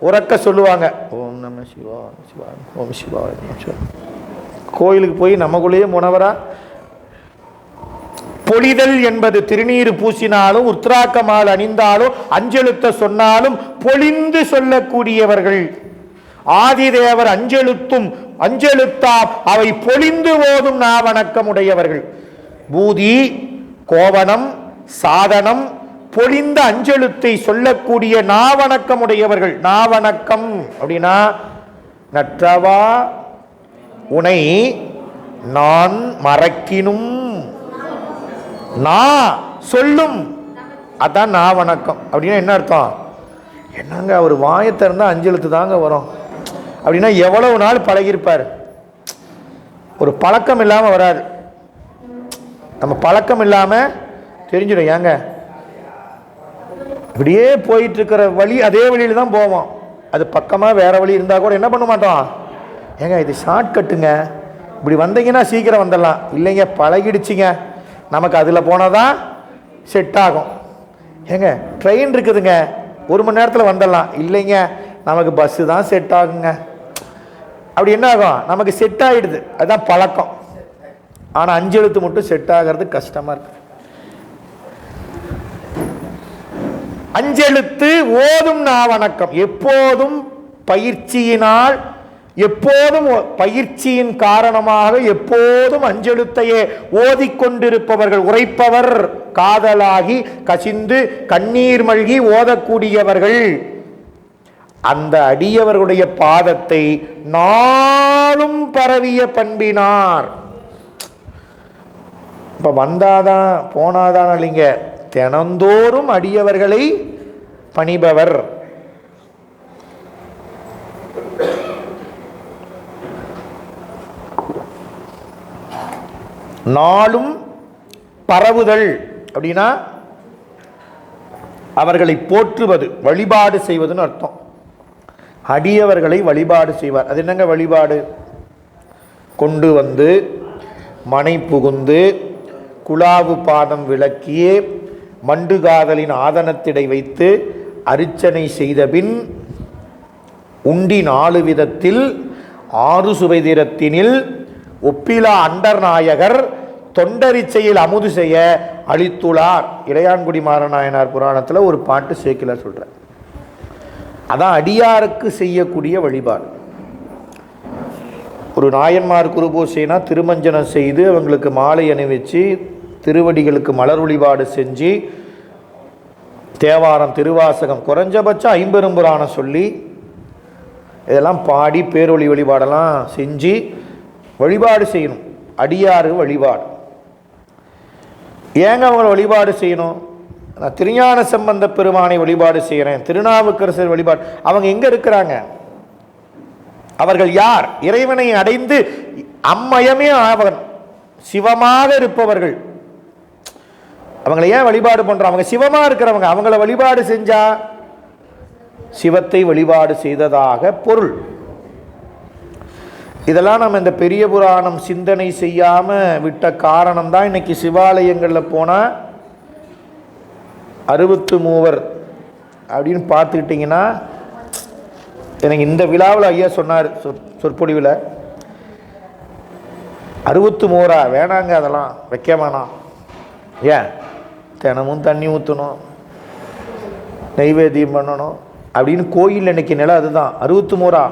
உறக்க சொல்லுவாங்க. ஓம் நம சிவா சிவா ஓம் சிவாய. கோயிலுக்கு போய் நமக்குள்ளேயே முனவரா பொழிதல் என்பது திருநீர் பூசினாலும் உத்ராக்கமால் அணிந்தாலும் அஞ்செழுத்த சொன்னாலும் பொழிந்து சொல்லக்கூடியவர்கள். ஆதிதேவர் அஞ்செழுத்தும் அஞ்செழுத்தாம் அவை பொழிந்து ஓதும் நாவணக்கம் உடையவர்கள். பூதி, கோவணம், சாதனம், பொழிந்த அஞ்செழுத்தை சொல்லக்கூடிய நாவணக்கம் உடையவர்கள். நாவணக்கம் அப்படின்னா நற்றவா உனை நான் மறக்கினும் நான் சொல்லும், அதான் நாவணக்கம். அப்படின்னா என்ன அர்த்தம்? என்னங்க அவர் வாயத்தை இருந்தால் அஞ்செழுத்து தாங்க வரும் அப்படின்னா எவ்வளவு நாள் பழகியிருப்பார். ஒரு பழக்கம் இல்லாமல் வராது. நம்ம பழக்கம் இல்லாமல் தெரிஞ்சிடும். ஏங்க இப்படியே போயிட்டு இருக்கிற வழி அதே வழியில் தான் போவோம். அது பக்கமாக வேற வழி இருந்தால் கூட என்ன பண்ண மாட்டோம், ஏங்க இது ஷார்ட் கட்டுங்க, இப்படி வந்தீங்கன்னா சீக்கிரம் வந்துடலாம். இல்லைங்க பழகிடுச்சிங்க, நமக்கு அதில் போனால் தான் செட் ஆகும். ஏங்க ட்ரெயின் இருக்குதுங்க, 1 மணி நேரத்தில் வந்துடலாம். இல்லைங்க நமக்கு பஸ்ஸு தான் செட் ஆகுங்க. அப்படி என்ன ஆகும், நமக்கு செட் ஆகிடுது. அதுதான் பழக்கம். ஆனால் அஞ்செழுத்து மட்டும் செட் ஆகிறது கஷ்டமாக இருக்கு. அஞ்செழுத்து ஓதும் நாவணக்கம். எப்போதும் பயிற்சியினால், எப்போதும் பயிற்சியின் காரணமாக எப்போதும் அஞ்செழுத்தையே ஓதிக்கொண்டிருப்பவர்கள், உரைப்பவர், காதலாகி கசிந்து கண்ணீர் மல்கி ஓதக்கூடியவர்கள். அந்த அடியவர்களுடைய பாதத்தை நாளும் பரவிய பண்பினார். இப்போ வந்தாதான் போனாதான் இல்லைங்க, தினந்தோறும் அடியவர்களை பணிபவர். நாளும் பரவுதல் அப்படின்னா அவர்களை போற்றுவது, வழிபாடு செய்வதுன்னு அர்த்தம். அடியவர்களை வழிபாடு செய்வார். அது என்னங்க வழிபாடு? கொண்டு வந்து மனை புகுந்து குலாவு பாதம் விளக்கியே மண்டுகாதலின் ஆதனத்திடை வைத்து அர்ச்சனை செய்தபின் உண்டி 4 விதத்தில் 6 சுவைதிரத்தினில் ஒப்பிலா அண்டர்நாயகர் தொண்டரிச்சையில் அமுது செய்ய அளித்துளார். இளையான்குடி மாறநாயனார் புராணத்தில் ஒரு பாட்டு சேக்கிலார் சொல்கிறார். அதான் அடியாருக்கு செய்யக்கூடிய வழிபாடு. ஒரு நாயன்மார் குருபூசைனா திருமஞ்சனம் செய்து அவங்களுக்கு மாலை அணிவிச்சு திருவடிகளுக்கு மலர் வழிபாடு செஞ்சு தேவாரம் திருவாசகம் குறைஞ்சபட்சம் 50 புராணம் சொல்லி இதெல்லாம் பாடி பேரொளி வழிபாடெல்லாம் செஞ்சு வழிபாடு செய்யணும். அடியாறு வழிபாடு. ஏங்க அவங்களை வழிபாடு செய்யணும்? நான் திருஞான சம்பந்த பெருமானை வழிபாடு செய்கிறேன், திருநாவுக்கரசர் வழிபாடு. அவங்க எங்கே இருக்கிறாங்க? அவர்கள் யார்? இறைவனை அடைந்து அம்மயமே ஆவன் சிவமாக இருப்பவர்கள். அவங்களை ஏன் வழிபாடு பண்ணுறோம்? அவங்க சிவமாக இருக்கிறவங்க. அவங்கள வழிபாடு செஞ்சா சிவத்தை வழிபாடு செய்ததாக பொருள். இதெல்லாம் நம்ம இந்த பெரிய புராணம் சிந்தனை செய்யாமல் விட்ட காரணம் தான் இன்னைக்கு சிவாலயங்களில் போனால் 63 அப்படின்னு பார்த்துக்கிட்டிங்கன்னா, எனக்கு இந்த விழாவில் ஐயா சொன்னார் சொற்பொழிவில், 63 வேணாங்க, அதெல்லாம் வைக்க வேணாம். ஏன்? தினமும் தண்ணி ஊற்றணும், நெய்வேத்தியம் பண்ணணும் அப்படின்னு கோயில் இன்னைக்கு நிலை அதுதான். 63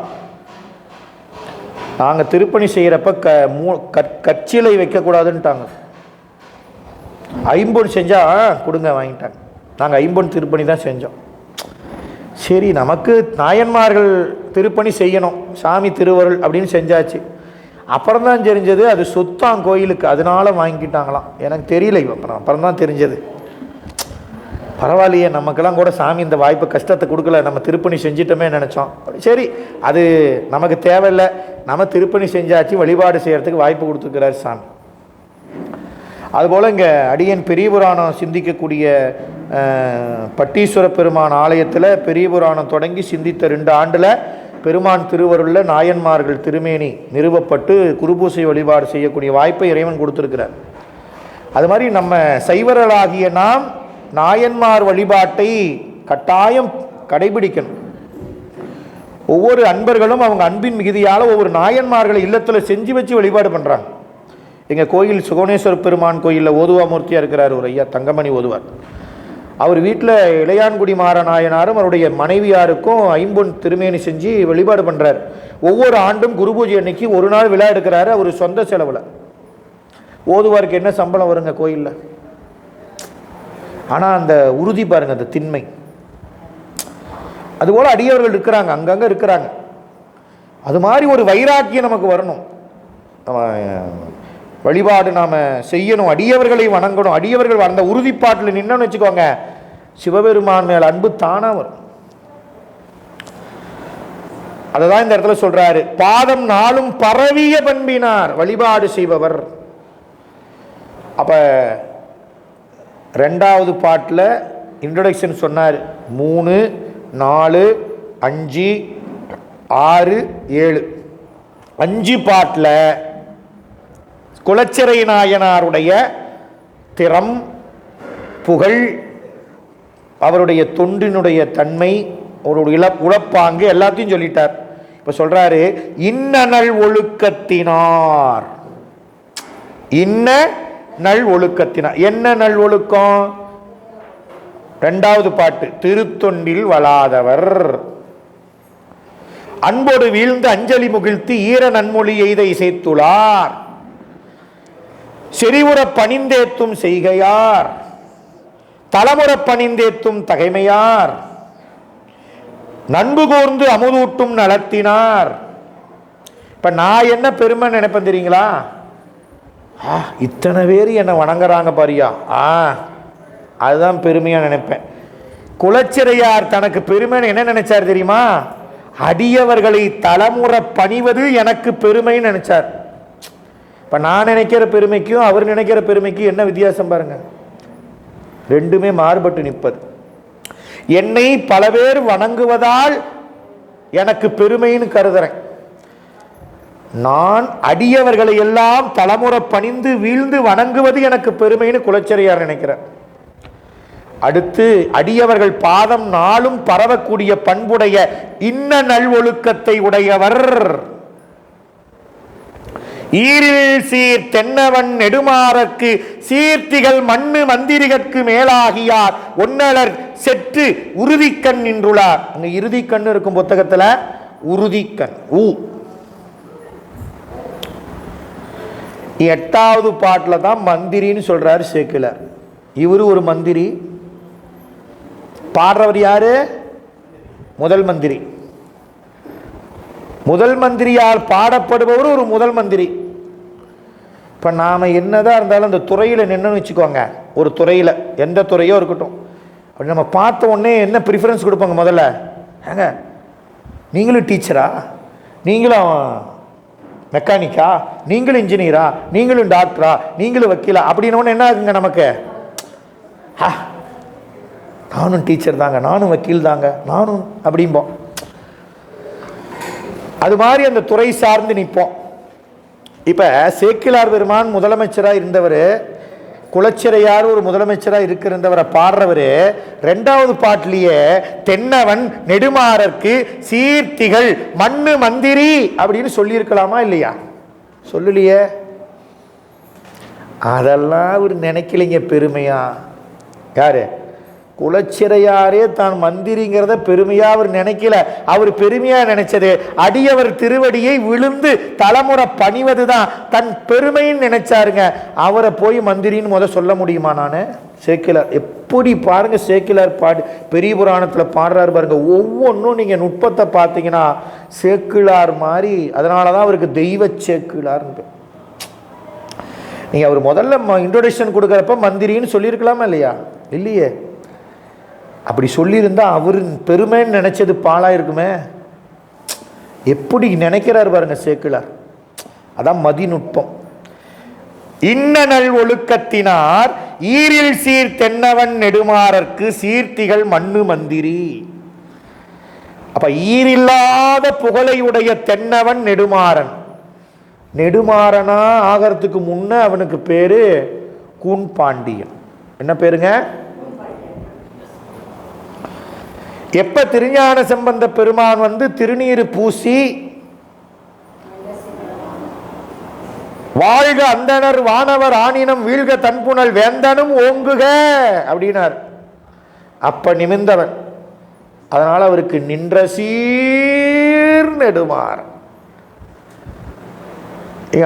நாங்கள் திருப்பணி செய்கிறப்ப கற்சிலை வைக்கக்கூடாதுன்ட்டாங்க. 50 செஞ்சால் கொடுங்க வாங்கிட்டாங்க. நாங்கள் 50 திருப்பணி தான் செஞ்சோம். சரி, நமக்கு நாயன்மார்கள் திருப்பணி செய்யணும், சாமி திருவருள் அப்படின்னு செஞ்சாச்சு. அப்புறம் தான் தெரிஞ்சது அது சொத்தாம் கோயிலுக்கு, அதனால வாங்கிட்டாங்களாம். எனக்கு தெரியல, அப்புறம் தான் தெரிஞ்சது. பரவாயில்லையே, நமக்கெல்லாம் கூட சாமி இந்த வாய்ப்பு கஷ்டத்தை கொடுக்கல, நம்ம திருப்பணி செஞ்சிட்டோமே நினச்சோம். சரி, அது நமக்கு தேவையில்லை, நம்ம திருப்பணி செஞ்சாச்சு, வழிபாடு செய்கிறதுக்கு வாய்ப்பு கொடுத்துருக்கிறார் சாமி. அதுபோல் இங்கே அடியன் பெரிய புராணம் சிந்திக்கக்கூடிய பட்டீஸ்வர பெருமான் ஆலயத்தில் பெரிய புராணம் தொடங்கி சிந்தித்த 2 ஆண்டில் பெருமான் திருவருளில் நாயன்மார்கள் திருமேனி நிறுவப்பட்டு குருபூசை வழிபாடு செய்யக்கூடிய வாய்ப்பை இறைவன் கொடுத்துருக்கிறார். அது மாதிரி நம்ம சைவர்களாகிய நாம் நாயன்மார் வழிபாட்டை கட்டாயம் கடைபிடிக்கணும். ஒவ்வொரு அன்பர்களும் அவங்க அன்பின் மிகுதியால் ஒவ்வொரு நாயன்மார்களை இல்லத்தில் செஞ்சு வச்சு வழிபாடு பண்ணுறாங்க. எங்கள் கோயில் சுகவனேஸ்வர பெருமான் கோயிலில் ஓதுவா மூர்த்தியாக இருக்கிறார் ஒரு ஐயா, தங்கமணி ஓதுவார். அவர் வீட்டில் இளையான்குடி மாறநாயனாரும் அவருடைய மனைவியாருக்கும் ஐம்பொன் திருமேனி செஞ்சு வழிபாடு பண்ணுறார். ஒவ்வொரு ஆண்டும் குரு பூஜை அன்னைக்கு ஒரு நாள் விழா எடுக்கிறாரு அவர் சொந்த செலவில். ஓதுவாருக்கு என்ன சம்பளம் வருங்க கோயிலில்? ஆனால் அந்த உறுதி பாருங்க, அந்த திண்மை. அதுபோல் அடியவர்கள் இருக்கிறாங்க, அங்கங்கே இருக்கிறாங்க. அது மாதிரி ஒரு வைராக்கியம் நமக்கு வரணும். வழிபாடு நாம் செய்யணும், அடியவர்களை வணங்கணும். அடியவர்கள் அந்த உறுதிப்பாட்டில் நின்னோன்னு வச்சுக்கோங்க, சிவபெருமான் மேல் அன்பு தானாக வரும். அதை தான் இந்த இடத்துல சொல்றாரு, பாதம் நாளும் பரவிய பண்பினார் வழிபாடு செய்பவர். அப்ப ரெண்டாவது பாட்டில் இன்ட்ரோடக்ஷன் சொன்னார். 3, 4, 5, 6, 7 5 பாட்டில் குலச்சிறை நாயனாருடைய திறம், புகழ், அவருடைய தொண்டினுடைய தன்மை, அவருடைய உழப்பாங்கு எல்லாத்தையும் சொல்லிட்டார். இப்ப சொல்றாரு, இன்னநல் ஒழுக்கத்தினார். இன்ன நல் ஒழுக்கத்தினார். என்ன நல் ஒழுக்கம்? இரண்டாவது பாட்டு, திருத்தொண்டில் வளாதவர் அன்போடு வீழ்ந்து அஞ்சலி முகிழ்த்து ஈர நன்மொழி எய்த இசைத்துளார் செறிவுற பணிந்தேத்தும் செய்கையார் தலமுற பணிந்தேத்தும் தகைமையார் நண்பு கூர்ந்து அமுதூட்டும் நலத்தினார். இப்ப நான் என்ன பெருமை நினைப்பேன் தெரியுங்களா? இத்தனை பேர் என்னை வணங்குறாங்க பாரியா, அதுதான் பெருமையா நினைப்பேன். குலச்சிறையார் தனக்கு பெருமைன்னு என்ன நினைச்சார் தெரியுமா? அடியவர்களை தலைமுறை பணிவது எனக்கு பெருமைன்னு நினைச்சார். இப்ப நான் நினைக்கிற பெருமைக்கும் அவர் நினைக்கிற பெருமைக்கும் என்ன வித்தியாசம் பாருங்க. ரெண்டுமே மாறுபட்டு நிற்பது. என்னை பல பேர் வணங்குவதால் எனக்கு பெருமைன்னு கருதுறேன். நான் அடியவர்களை எல்லாம் தலைமுறை பணிந்து வீழ்ந்து வணங்குவது எனக்கு பெருமைன்னு குலச்சிறையார் நினைக்கிறார். அடுத்து, அடியவர்கள் பாதம் நாளும் பரவக்கூடிய பண்புடைய இன்ன நல்வொழுக்கத்தை உடையவர் ஈரில் சீர் தென்னவன் நெடுமாறற்கு சீர்த்திகள் மண்ணு மந்திரிகற்கு மேலாகியார் ஒன்னலர் செற்று உறுதிக்கண் நின்றுள்ளார். அங்க இறுதிக்கண் இருக்கும் புத்தகத்துல உறுதிக்கண். 8வது பாட்டுல தான் மந்திரின்னு சொல்றாரு சேக்கிழார். இவரு ஒரு மந்திரி. பாடுறவர் யாரு? முதல் மந்திரி. முதல் மந்திரியால் பாடப்படுபவர் ஒரு முதல் மந்திரி. இப்ப நாம என்னதான் இருந்தாலும் அந்த துறையில நின்னு வச்சுக்கோங்க, ஒரு துறையில எந்த துறையோ இருக்கட்டும், அப்படி நம்ம பார்த்த உடனே என்ன ப்ரிஃபரன்ஸ் கொடுப்பாங்க? முதல்ல, ஏங்க நீங்களும் டீச்சரா, நீங்களும் மெக்கானிக்கா, நீங்களும் இன்ஜினியரா, நீங்களும் டாக்டரா, நீங்களும் வக்கீலா அப்படின்னு என்ன ஆகுங்க நமக்கு? நானும் டீச்சர் தாங்க, நானும் வக்கீல் தாங்க, நானும் அப்படிம்போம். அது மாதிரி அந்த துறை சார்ந்து நிற்போம். இப்ப சேக்கிழார் பெருமான் முதலமைச்சராக இருந்தவர், குலச்சிறையார் ஒரு முதலமைச்சராக இருந்தவரை பாடுறவர் 2வது பாட்டிலேயே தென்னவன் நெடுமாறற்கு சீர்த்திகள் மண்ணு மந்திரி அப்படின்னு சொல்லியிருக்கலாமா இல்லையா? சொல்லலையே. அதெல்லாம் அவர் நினைக்கலைங்க பெருமையா. யாரு? குலச்சிறையாரே தான் மந்திரிங்கிறத பெருமையா அவர் நினைக்கல. அவர் பெருமையா நினைச்சது அடியவர் திருவடியை விழுந்து தலைமுறை பணிவதுதான் தன் பெருமைன்னு நினைச்சாருங்க. அவரை போய் மந்திரின்னு சொல்ல முடியுமா? நானு சேக்கிழார் எப்படி பாருங்க, சேக்கிழார் பாடு பெரிய புராணத்தில் பாடுறாரு பாருங்க. ஒவ்வொன்றும் நீங்க நுட்பத்தை பார்த்தீங்கன்னா சேக்கிழார் மாதிரி. அதனாலதான் அவருக்கு தெய்வ சேக்கிழார். நீங்க அவர் முதல்ல இன்ட்ரோடக்ஷன் கொடுக்கறப்ப மந்திரின்னு சொல்லியிருக்கலாமா இல்லையா? இல்லையே. அப்படி சொல்லியிருந்தா அவர் பெருமைன்னு நினைச்சது பாலா இருக்குமே. எப்படி நினைக்கிறார் பாருங்க சேக்கிழார். அதான் மதிநுட்பம். இன்ன நல் ஒழுக்கத்தினார் ஈரில் சீர் தென்னவன் நெடுமாறற்கு சீர்த்திகள் மண்ணு மந்திரி. அப்ப ஈரில்லாத புகழை உடைய தென்னவன் நெடுமாறன். நெடுமாறனா ஆகிறதுக்கு முன்ன அவனுக்கு பேரு கூன் பாண்டியன். என்ன பேருங்க? எப்ப திருஞான சம்பந்த பெருமான் திருநீரு பூசி வாழ்க அந்தனர் வானவர் ஆனினம் வீழ்க தன்புணல் வேந்தனும் ஓங்குக அப்படின்னார். அப்ப நிமிர்ந்தவன். அதனால அவருக்கு நின்ற சீர் நெடுமாறன்.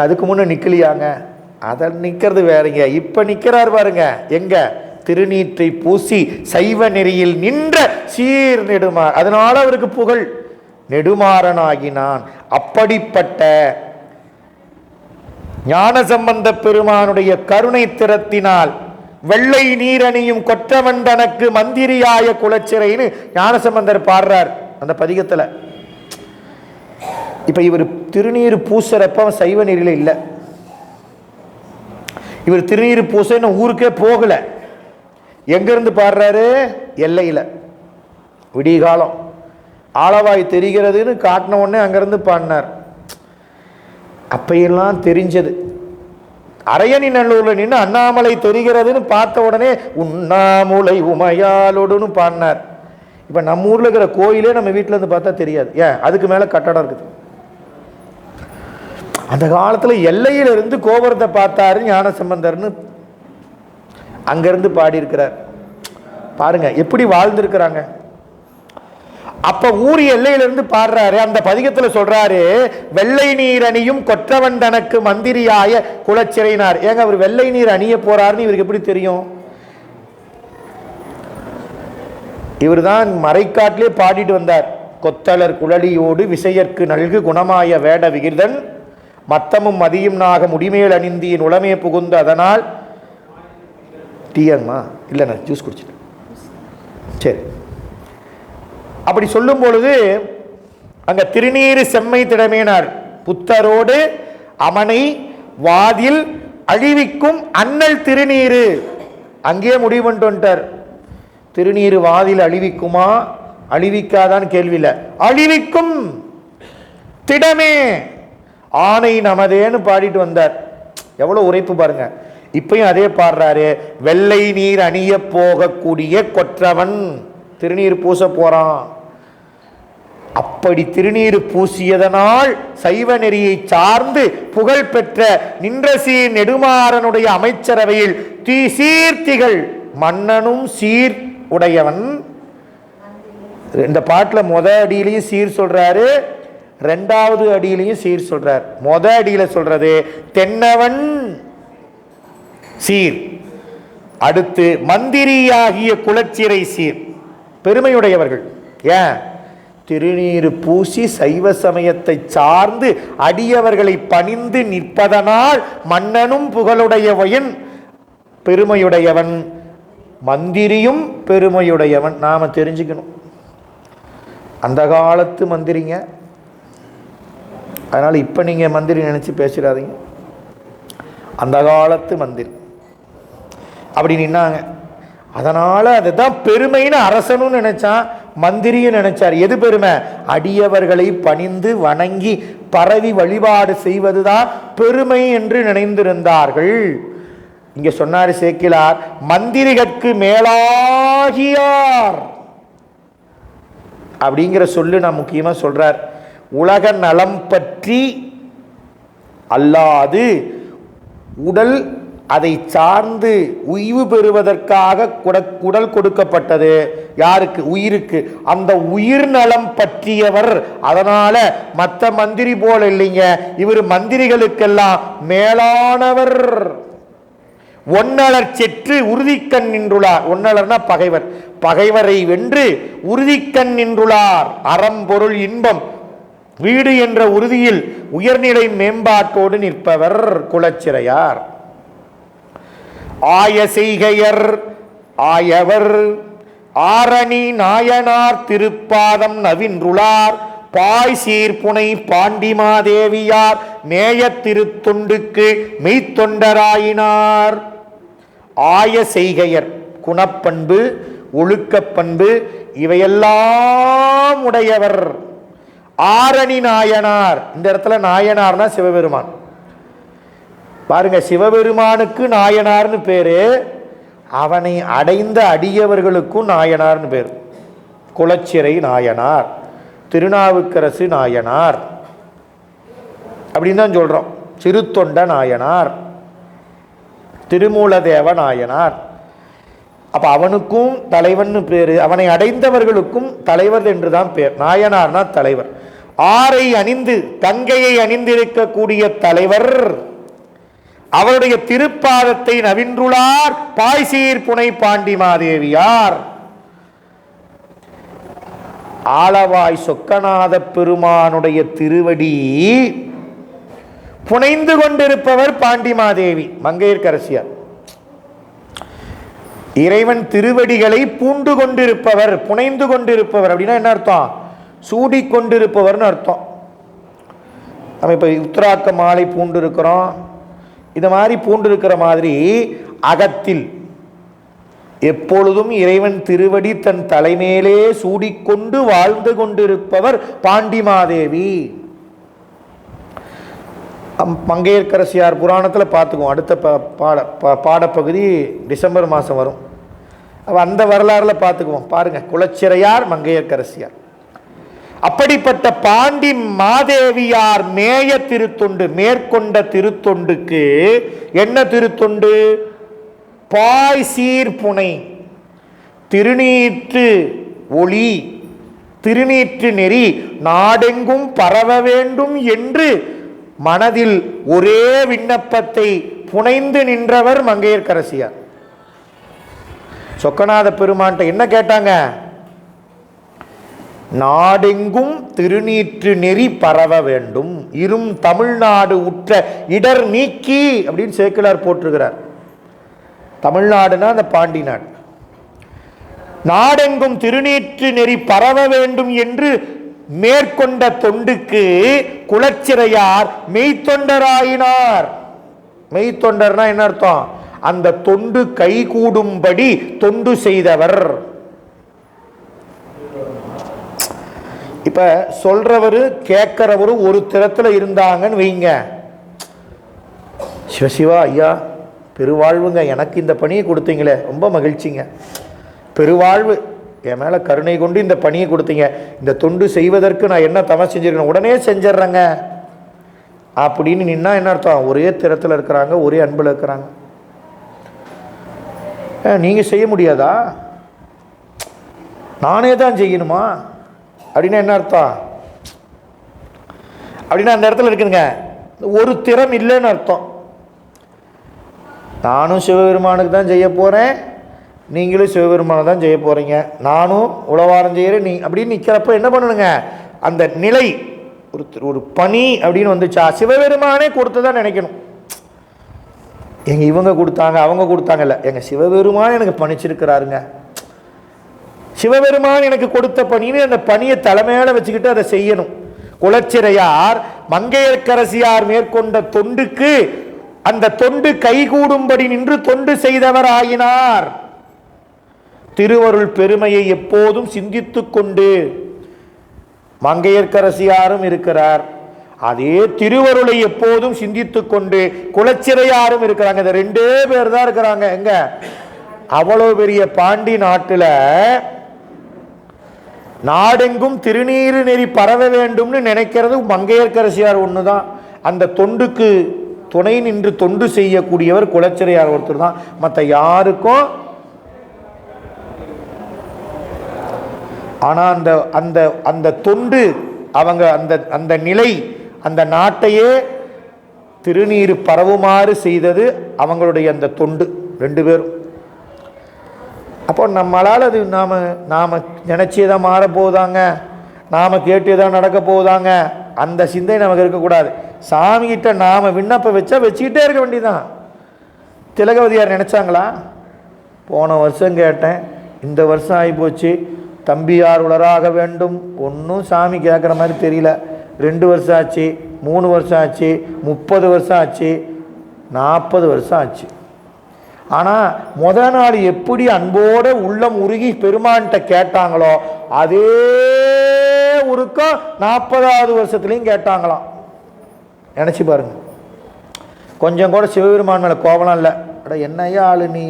அதுக்கு முன்ன நிக்கலையாங்க, அதை நிக்கிறது வேறங்க. இப்ப நிக்கிறார் பாருங்க, எங்க? திருநீற்றை பூசி சைவ நெறியில் நின்ற சீர் நெடுமாறன். அதனால அவருக்கு புகழ், நெடுமாறனாகினான். அப்படிப்பட்ட ஞானசம்பந்த பெருமானுடைய கருணை திறத்தினால் வெள்ளை நீரணியும் கொற்றவன் தனக்கு மந்திரியாய குலச்சிறைன்னு ஞானசம்பந்தர் பாடுறார் அந்த பதிகத்துல. இப்ப இவர் திருநீர் பூசறப்ப சைவ நெறியில இல்ல. இவர் திருநீர் பூச ஊருக்கே போகல. எங்க இருந்து பாடுறாரு? எல்லையில. விடிய காலம் ஆளவாய் தெரிகிறதுன்னு காட்டின உடனே அங்கிருந்து பாடினார். அப்பையெல்லாம் தெரிஞ்சது. அரையணி நல்லூர்ல நின்று அண்ணாமலை தெரிகிறதுன்னு பார்த்த உடனே உண்ணாமுலை உமையாலோடுன்னு பாடினார். இப்ப நம்ம ஊர்ல இருக்கிற கோயிலே நம்ம வீட்டுல இருந்து பார்த்தா தெரியாது. ஏன்? அதுக்கு மேல கட்டடம் இருக்குது. அந்த காலத்துல எல்லையில இருந்து கோபுரத்தை பார்த்தாரு ஞானசம்பந்தர்னு அங்கிருந்து பாடி இருக்கிறார். பாருங்க எப்படி வாழ்ந்திருக்கிறாங்க. அப்ப ஊர் எல்லையிலிருந்து பாடுறாரு. அந்த பதிகத்துல சொல்றாரு, வெள்ளை நீர் அணியும் கொற்றவன் தனக்கு மந்திரியாய குலச்சிறையினார். ஏங்க அவர் வெள்ளை நீர் அணிய போறாருன்னு இவருக்கு எப்படி தெரியும்? இவர் தான் மறைக்காட்டிலே பாடிட்டு வந்தார். கொத்தலர் குழலியோடு விசையற்கு நல்கு குணமாய வேட விகிர்தன் மத்தமும் மதியும் நாக முடிமேல் அணிந்தியின் உளமே புகுந்து அதனால் டீயங்கம்மா இல்லைண்ணா ஜூஸ் குடிச்சிட்டு சரி. அப்படி சொல்லும் பொழுது அங்க திருநீரு செம்மை திடமேனார் புத்தரோடு அமனை வாதில் அழிவிக்கும் அண்ணல் திருநீரு. அங்கேயே முடிவு பண்ணிட்டு வந்துட்டார். திருநீரு வாதில் அழிவிக்குமா அழிவிக்காதான்னு கேள்வி இல்லை, அழிவிக்கும் திடமே ஆணை நமதேன்னு பாடிட்டு வந்தார். எவ்வளவு உரைப்பு பாருங்க. இப்பயும் அதே பாடுறாரு. வெள்ளை நீர் அணிய போகக்கூடிய கொற்றவன் திருநீர் பூச போறான். அப்படி திருநீர் பூசியதனால் சைவ நெறியை சார்ந்து புகழ் பெற்ற நின்றசீர் நெடுமாறனுடைய அமைச்சரவையில் சீர்த்திகள் மன்னனும் சீர் உடையவன். இந்த பாட்டுல முத அடியிலையும் சீர் சொல்றாரு, ரெண்டாவது அடியிலையும் சீர் சொல்றார். முத அடியில சொல்றது தென்னவன் சீர், அடுத்து மந்திரியாகிய குலச்சிறை சீர், பெருமையுடையவர்கள். ஏன்? திருநீரு பூசி சைவ சமயத்தை சார்ந்து அடியவர்களை பணிந்து நிற்பதனால் மன்னனும் புகழுடையவன் பெருமையுடையவன், மந்திரியும் பெருமையுடையவன். நாம தெரிஞ்சுக்கணும். அந்த காலத்து மந்திரிங்க. அதனால இப்ப நீங்க மந்திரி நினைச்சு பேசிடாதீங்க. அந்த காலத்து மந்திரி அப்படி நின்னாங்க. அதனால அதுதான் பெருமைன்னு அரசனும் நினைச்சான், மந்திரியும் நினைச்சார். எது பெருமை? அடியவர்களை பணிந்து வணங்கி பரவி வழிபாடு செய்வதுதான் பெருமை என்று நினைந்திருந்தார்கள். இங்க சொன்னாரு சேக்கிலார், மந்திரிகட்கு மேலாகியார் அப்படிங்கிற சொல்லு நான் முக்கியமா சொல்றார். உலக நலம் பற்றி அல்லாது உடல் அதை சார்ந்து உய்வு பெறுவதற்காக உடல் கொடுக்கப்பட்டது. யாருக்கு? உயிருக்கு. அந்த உயிர் நலம் பற்றியவர். அதனால மற்ற மந்திரி போல இல்லைங்க, இவர் மந்திரிகளுக்கெல்லாம் மேலானவர். ஒன்னலர் செற்று உறுதிக்கண் நின்றுள்ளார். ஒன்னலர்னா பகைவர். பகைவரை வென்று உறுதிக்கண் நின்றுள்ளார். அறம் பொருள் இன்பம் வீடு என்ற உறுதியில் உயர்நிலை மேம்பாட்டோடு நிற்பவர் குலச்சிறையார். ஆய செய்கையர் ஆயவர் ஆரணி நாயனார் திருப்பாதம் நவின்றுளார் பாய் சீர்புனை பாண்டிமாதேவியார் மேய திருத்தொண்டுக்கு மெய்த்தொண்டராயினார். ஆய செய்கையர் குணப்பண்பு ஒழுக்கப்பண்பு இவையெல்லாம் உடையவர். ஆரணி நாயனார், இந்த இடத்துல நாயனார்னா சிவபெருமான். பாருங்க, சிவபெருமானுக்கு நாயனார்னு பேரு, அவனை அடைந்த அடியவர்களுக்கும் நாயனார்னு பேர். குலச்சிறை நாயனார், திருநாவுக்கரசு நாயனார் அப்படின்னு தான் சொல்றோம். சிறுத்தொண்ட நாயனார், திருமூலதேவ நாயனார். அப்ப அப்போ அவனுக்கும் தலைவன் பேர், அவனை அடைந்தவர்களுக்கும் தலைவர் என்றுதான் பேர். நாயனார்னா தலைவர். ஆரை அணிந்து கங்கையை அணிந்திருக்கக்கூடிய தலைவர், அவருடைய திருப்பாதத்தை நவின்றுளார் பாய்சீர் புனை பாண்டிமாதேவியார். ஆளவாய் சொக்கநாத பெருமானுடைய திருவடி புனைந்து கொண்டிருப்பவர் பாண்டிமாதேவி மங்கையர்க்கரசியார். இறைவன் திருவடிகளை பூண்டு கொண்டிருப்பவர், புனைந்து கொண்டிருப்பவர் அப்படின்னா என்ன அர்த்தம்? சூடிக்கொண்டிருப்பவர்னு அர்த்தம். நம்ம இப்போ உத்திராக்க மாலை பூண்டு இருக்கிறோம், இது மாதிரி பூண்டு இருக்கிற மாதிரி அகத்தில் எப்பொழுதும் இறைவன் திருவடி தன் தலைமையிலே சூடிக்கொண்டு வாழ்ந்து கொண்டிருப்பவர் பாண்டிமாதேவி. மங்கையர்க்கரசியார் புராணத்தில் பார்த்துக்குவோம். அடுத்த பாடப்பகுதி டிசம்பர் மாதம் வரும். அந்த வரலாறுல பார்த்துக்குவோம். பாருங்க, குலச்சிறையார் மங்கையர்க்கரசியார். அப்படிப்பட்ட பாண்டி மாதேவியார் மேய திருத்தொண்டு, மேற்கொண்ட திருத்தொண்டுக்கு என்ன திருத்தொண்டு? பாய் சீர்புனை, திருநீற்று ஒளி, திருநீற்று நெறி நாடெங்கும் பரவ வேண்டும் என்று மனதில் ஒரே விண்ணப்பத்தை புனைந்து நின்றவர் மங்கையர்க்கரசியார். சொக்கநாத பெருமான்ட்ட என்ன கேட்டாங்க? நாடெங்கும் திருநீற்று நெறி பரவ வேண்டும், இரும் தமிழ்நாடு உற்ற இடர் நீக்கி அப்படின்னு சேக்கிழார் போட்டிருக்கிறார். தமிழ்நாடுனா அந்த பாண்டி நாடு. நாடெங்கும் திருநீற்று நெறி பரவ வேண்டும் என்று மேற்கொண்ட தொண்டுக்கு குலச்சிறையார் மெய்த்தொண்டராயினார். மெய்த்தொண்டர்னா என்ன அர்த்தம்? அந்த தொண்டு கைகூடும்படி தொண்டு செய்தவர். இப்ப சொல்றவரு கேட்கிறவரு ஒரு திறத்துல இருந்தாங்கன்னு வைங்க, சிவசிவா ஐயா பெருவாழ்வுங்க, எனக்கு இந்த பணியை கொடுத்தீங்களே ரொம்ப மகிழ்ச்சிங்க, பெருவாழ்வு, என் மேலே கருணை கொண்டு இந்த பணியை கொடுத்தீங்க, இந்த தொண்டு செய்வதற்கு நான் என்ன தவம் செஞ்சிருக்கேன், உடனே செஞ்சிட்றேங்க அப்படின்னு நின்னா என்ன அர்த்தம்? ஒரே திறத்தில் இருக்கிறாங்க, ஒரே அன்பில் இருக்கிறாங்க. நீங்கள் செய்ய முடியாதா, நானே தான் செய்யணுமா அப்படின்னா என்ன அர்த்தம்? அப்படின்னா அந்த இடத்துல இருக்குதுங்க ஒரு திறம் இல்லைன்னு அர்த்தம். நானும் சிவபெருமானுக்கு தான் செய்ய போகிறேன், நீங்களும் சிவபெருமானை தான் செய்ய போகிறீங்க, நானும் உழவாரம் செய்கிறேன் நீ அப்படின்னு நிற்கிறப்ப என்ன பண்ணணுங்க? அந்த நிலை ஒரு பணி அப்படின்னு வந்துச்சா சிவபெருமானே கொடுத்ததான் நினைக்கணும். எங்கள் இவங்க கொடுத்தாங்க அவங்க கொடுத்தாங்கல்ல, எங்கள் சிவபெருமான் எனக்கு பணிச்சிருக்கிறாருங்க, சிவபெருமான் எனக்கு கொடுத்த பணின்னு அந்த பணியை தலைமையில வச்சுக்கிட்டு அதை செய்யணும். குலச்சிறையார் மங்கையர்க்கரசியார் மேற்கொண்ட தொண்டுக்கு அந்த தொண்டு கைகூடும்படி நின்று தொண்டு செய்தவர் ஆயினார். திருவருள் பெருமையை எப்போதும் சிந்தித்துக் கொண்டு மங்கையர்க்கரசியாரும் இருக்கிறார், அதே திருவருளை எப்போதும் சிந்தித்துக் கொண்டு குலச்சிறையாரும் இருக்கிறாங்க. இந்த ரெண்டே பேர் தான் இருக்கிறாங்க. எங்க அவ்வளவு பெரிய பாண்டி நாட்டில் நாடெங்கும் திருநீறு நெறி பரவ வேண்டும்னு நினைக்கிறது மங்கையர்க்கரசியார் ஒண்ணுதான். அந்த தொண்டுக்கு துணை நின்று தொண்டு செய்யக்கூடியவர் குலச்சிறையார் ஒருத்தர் தான். மற்ற யாருக்கும் ஆனா அந்த அந்த அந்த தொண்டு அவங்க அந்த அந்த நிலை அந்த நாட்டையே திருநீர் பரவுமாறு செய்தது அவங்களுடைய அந்த தொண்டு ரெண்டு பேரும். அப்போ நம்மளால் அது நாம் நினச்சேதான் மாற போதாங்க, நாம் கேட்டேதான் நடக்க போதாங்க, அந்த சிந்தை நமக்கு இருக்கக்கூடாது. சாமிகிட்ட நாம் விண்ணப்பம் வச்சா வச்சுக்கிட்டே இருக்க வேண்டியதான். திலகவதியார் நினச்சாங்களா? போன வருஷம் கேட்டேன், இந்த வருஷம் ஆகிப்போச்சு, தம்பியார் உலராக வேண்டும், ஒன்றும் சாமி கேட்குற மாதிரி தெரியல. 2 வருஷம் ஆச்சு, 3 வருஷம் ஆச்சு, 30 வருஷம் ஆச்சு, 40 வருஷம் ஆச்சு. ஆனால் முத நாள் எப்படி அன்போட உள்ளம் உருகி பெருமான்கிட்ட கேட்டாங்களோ அதே உருக்கம் 40வது வருஷத்துலையும் கேட்டாங்களாம். நினச்சி பாருங்க. கொஞ்சம் கூட சிவபெருமான் மேலே கோபலாம் இல்லை. அட என்னையா ஆளு நீ,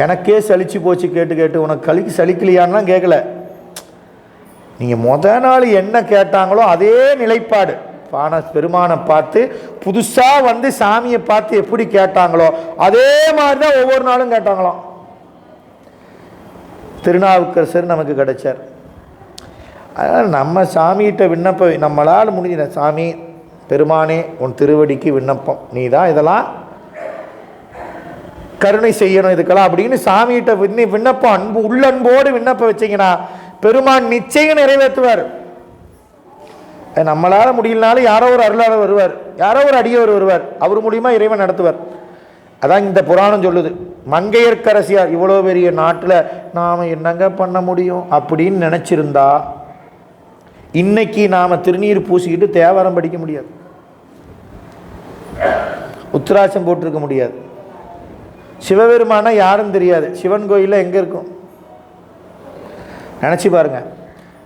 எனக்கே சலிச்சு போச்சு கேட்டு கேட்டு, உனக்கு சலிக்கலையான்லாம் கேட்கல. நீங்கள் முத நாள் என்ன கேட்டாங்களோ அதே நிலைப்பாடு. பெருமானை பார்த்து புதுசாக வந்து சாமியை பார்த்து எப்படி கேட்டாங்களோ அதே மாதிரி தான் ஒவ்வொரு நாளும் கேட்டாங்களாம். திருநாவுக்கரசர் நமக்கு கிடைச்சார். அதனால் நம்ம சாமிகிட்ட விண்ணப்பம் நம்மளால் முடிஞ்ச, சாமி பெருமானே உன் திருவடிக்கு விண்ணப்பம், நீ தான் இதெல்லாம் கருணை செய்யணும் இதுக்கெல்லாம் அப்படின்னு சாமிகிட்ட விண்ணப்பம் அன்பு உள்ளன்போடு விண்ணப்பம் வச்சிங்கன்னா பெருமான் நிச்சயம் நிறைவேற்றுவார். நம்மளால் முடியலனாலும் யாரோ ஒரு அருளாளர் வருவார், யாரோ ஒரு அடியவர் வருவார், அவர் மூலியமாக இறைவன் நடத்துவார். அதான் இந்த புராணம் சொல்லுது. மங்கையர்க்கரசியார் இவ்வளோ பெரிய நாட்டில் நாம் என்னங்க பண்ண முடியும் அப்படின்னு நினச்சிருந்தா இன்னைக்கு நாம் திருநீர் பூசிக்கிட்டு தேவாரம் படிக்க முடியாது, உத்திராட்சம் போட்டிருக்க முடியாது. சிவபெருமான யாரும் தெரியாது, சிவன் கோயிலில் எங்கே இருக்கும் நினச்சி பாருங்க.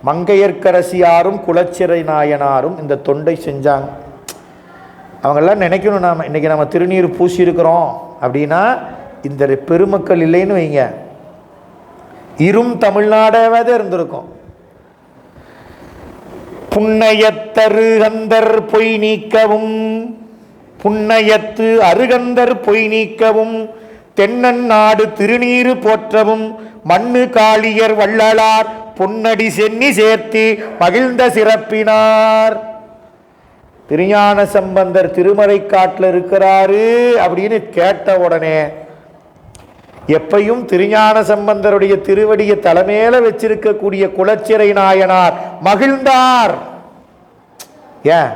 மங்கையர்க்கரசியாரும் குலச்சிறை நாயனாரும் இந்த தொண்டை செஞ்சாங்க. அவங்கெல்லாம் நினைக்கணும், நாம் இன்றைக்கி நம்ம திருநீர் பூசியிருக்கிறோம் அப்படின்னா இந்த பெருமக்கள் இல்லைன்னு வைங்க, இரும் தமிழ்நாடாவது இருந்திருக்கும். புன்னையத்தருகந்தர் பொய் நீக்கவும், புன்னையத்து அருகந்தர் பொய் நீக்கவும், தென்னன் நாடு திருநீரு போற்றவும், மண்ணு காளியர் வள்ளலார் பொன்னடி சென்னி சேர்த்தி மகிழ்ந்த சிறப்பினார். திருஞான சம்பந்தர் திருமறைக்காட்டில் இருக்கிறாரு அப்படின்னு கேட்ட உடனே எப்பையும் திருஞான சம்பந்தருடைய திருவடியை தலைமையில வச்சிருக்கக்கூடிய குலச்சிறை நாயனார் மகிழ்ந்தார். ஏன்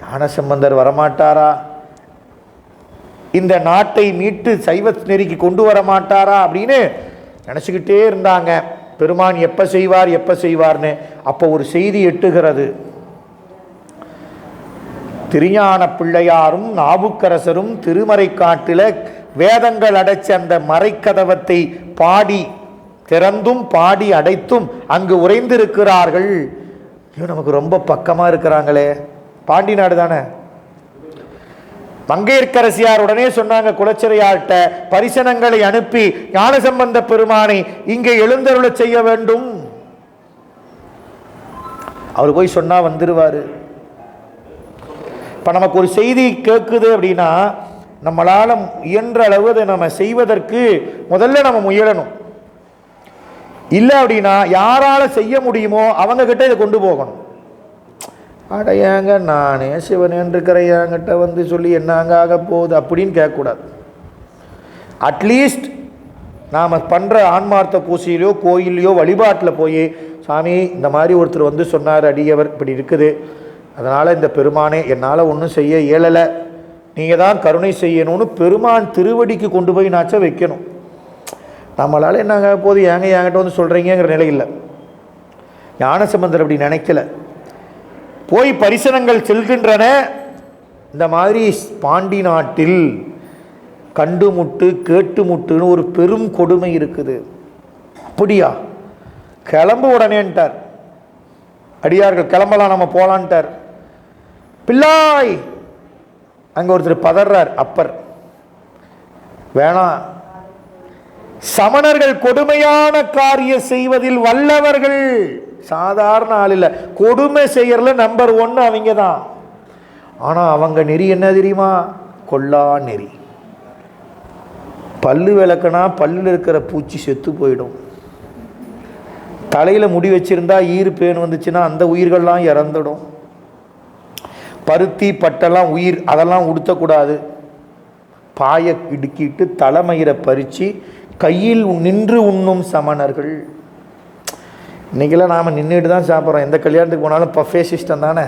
ஞான சம்பந்தர் வரமாட்டாரா, இந்த நாட்டை மீட்டு சைவ நெறிக்கு கொண்டு வர மாட்டாரா அப்படின்னு நினச்சிக்கிட்டே இருந்தாங்க. பெருமான் எப்போ செய்வார் எப்போ செய்வார்னு. அப்போ ஒரு செய்தி எட்டுகிறது. திருஞான பிள்ளையாரும் நாவுக்கரசரும் திருமறைக்காட்டில் வேதங்கள் அடைச்ச அந்த மறைக்கதவத்தை பாடி திறந்தும் பாடி அடைத்தும் அங்கு உறைந்திருக்கிறார்கள். நமக்கு ரொம்ப பக்கமாக இருக்கிறாங்களே, பாண்டி நாடு தானே. மங்கையர்க்கரசியார் உடனே சொன்னாங்க குலச்சிறையார்ட்ட, பரிசனங்களை அனுப்பி ஞானசம்பந்த பெருமானை இங்கே எழுந்தருள செய்ய வேண்டும். அவர் போய் சொன்னா வந்துருவாரு. இப்ப நமக்கு ஒரு செய்தி கேட்குது அப்படின்னா நம்மளால இயன்ற அளவு அதை நம்ம செய்வதற்கு முதல்ல நம்ம முயலணும். இல்லை அப்படின்னா யாரால செய்ய முடியுமோ அவங்க கிட்ட இதை கொண்டு போகணும். அட ஏங்க நானே சிவனேன் இருக்கிற என்கிட்ட வந்து சொல்லி என்னங்க ஆக போகுது அப்படின்னு கேட்கக்கூடாது. அட்லீஸ்ட் நாம் பண்ணுற ஆன்மார்த்த பூசையிலையோ கோயிலையோ வழிபாட்டில் போய், சாமி இந்த மாதிரி ஒருத்தர் வந்து சொன்னார், அடியவர் இப்படி இருக்குது, அதனால் இந்த பெருமானே என்னால் ஒன்றும் செய்ய இயலலை, நீங்கள் தான் கருணை செய்யணும்னு பெருமான் திருவடிக்கு கொண்டு போய் நாச்ச வைக்கணும். நம்மளால் என்னங்க போது ஏங்க என்கிட்ட வந்து சொல்கிறீங்கிற நிலை இல்லை. ஞானசம்பந்தர் அப்படி நினைக்கல. போய் பரிசனங்கள் செல்கின்றன. இந்த மாதிரி பாண்டி நாட்டில் கண்டுமுட்டு கேட்டுமுட்டுன்னு ஒரு பெரும் கொடுமை இருக்குது. அப்படியா, கிளம்பு உடனேன்ட்டார். அடியார்கள் கிளம்பலாம் நம்ம போலான்ட்டார். பிள்ளாய் அங்க ஒருத்தர் பதறார். அப்பர் வேணாம், சமணர்கள் கொடுமையான காரியம் செய்வதில் வல்லவர்கள், சாதாரண ஆள் இல்லை, கொடுமை செய்யறதுல நம்பர் 1 அவங்க தான். ஆனா அவங்க நெறி என்ன தெரியுமா, கொல்லா நெறி. பல்லு விளக்குனா பல்லில் இருக்கிற பூச்சி செத்து போயிடும். தலையில முடி வச்சிருந்தா ஈறு பேன் வந்துச்சுன்னா அந்த உயிர்கள்லாம் இறந்துடும். பருத்தி பட்டெல்லாம் உயிர், அதெல்லாம் உடுத்தக்கூடாது. பாயை இடுக்கிட்டு தலைமயிரை பறித்து கையில் நின்று உண்ணும் சமணர்கள். இன்றைக்கெல்லாம் நாம் நின்றுட்டு தான் சாப்பிட்றோம். எந்த கல்யாணத்துக்கு போனாலும் பஃபே சிஸ்டம் தானே.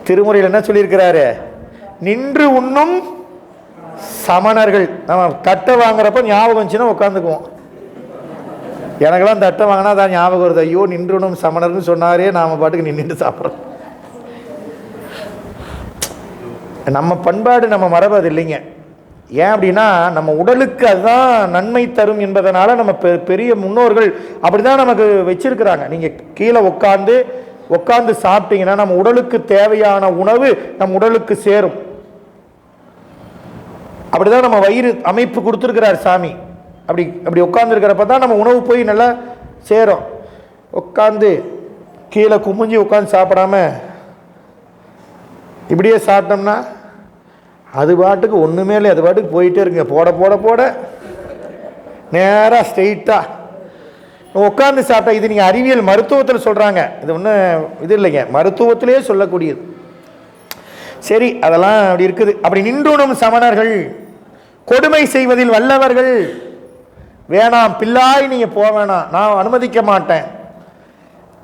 திருமுறையில் என்ன சொல்லியிருக்கிறாரு, நின்று உண்ணும் சமணர்கள். நம்ம தட்டை வாங்குறப்ப ஞாபகம் வந்துச்சுன்னா உட்காந்துக்குவோம். எனக்கெல்லாம் தட்டை வாங்கினா தான் ஞாபகம் வருது, ஐயோ நின்று உண்ணும் சமணர்னு சொன்னாரே, நாம் பாட்டுக்கு நின்றுட்டு சாப்பிட்றோம். நம்ம பண்பாடு நம்ம மரபு அது இல்லைங்க. ஏன் அப்படின்னா நம்ம உடலுக்கு அதுதான் நன்மை தரும் என்பதனால நம்ம பெரிய முன்னோர்கள் அப்படிதான் நமக்கு வச்சிருக்கிறாங்க. நீங்கள் கீழே உட்காந்து சாப்பிட்டீங்கன்னா நம்ம உடலுக்கு தேவையான உணவு நம் உடலுக்கு சேரும். அப்படிதான் நம்ம வயிறு அமைப்பு கொடுத்துருக்கிறார் சாமி. அப்படி உட்காந்துருக்கிறப்ப தான் நம்ம உணவு போய் நல்லா சேரும். உட்காந்து கீழே குமிஞ்சி உட்காந்து சாப்பிடாம இப்படியே சாப்பிட்டோம்னா அது பாட்டுக்கு ஒன்றுமே இல்லை, அது பாட்டுக்கு போயிட்டே இருக்குங்க. போட போட போட நேராக ஸ்ட்ரெயிட்டாக உட்காந்து சாப்பிட்டா, இது நீங்கள் அறிவியல் மருத்துவத்தில் சொல்கிறாங்க, இது ஒன்றும் இது இல்லைங்க, மருத்துவத்திலே சொல்லக்கூடியது. சரி, அதெல்லாம் அப்படி இருக்குது. அப்படி நின்றுணும் சமணர்கள், கொடுமை செய்வதில் வல்லவர்கள். வேணாம் பிள்ளாய், நீங்கள் போக வேணாம், நான் அனுமதிக்க மாட்டேன்.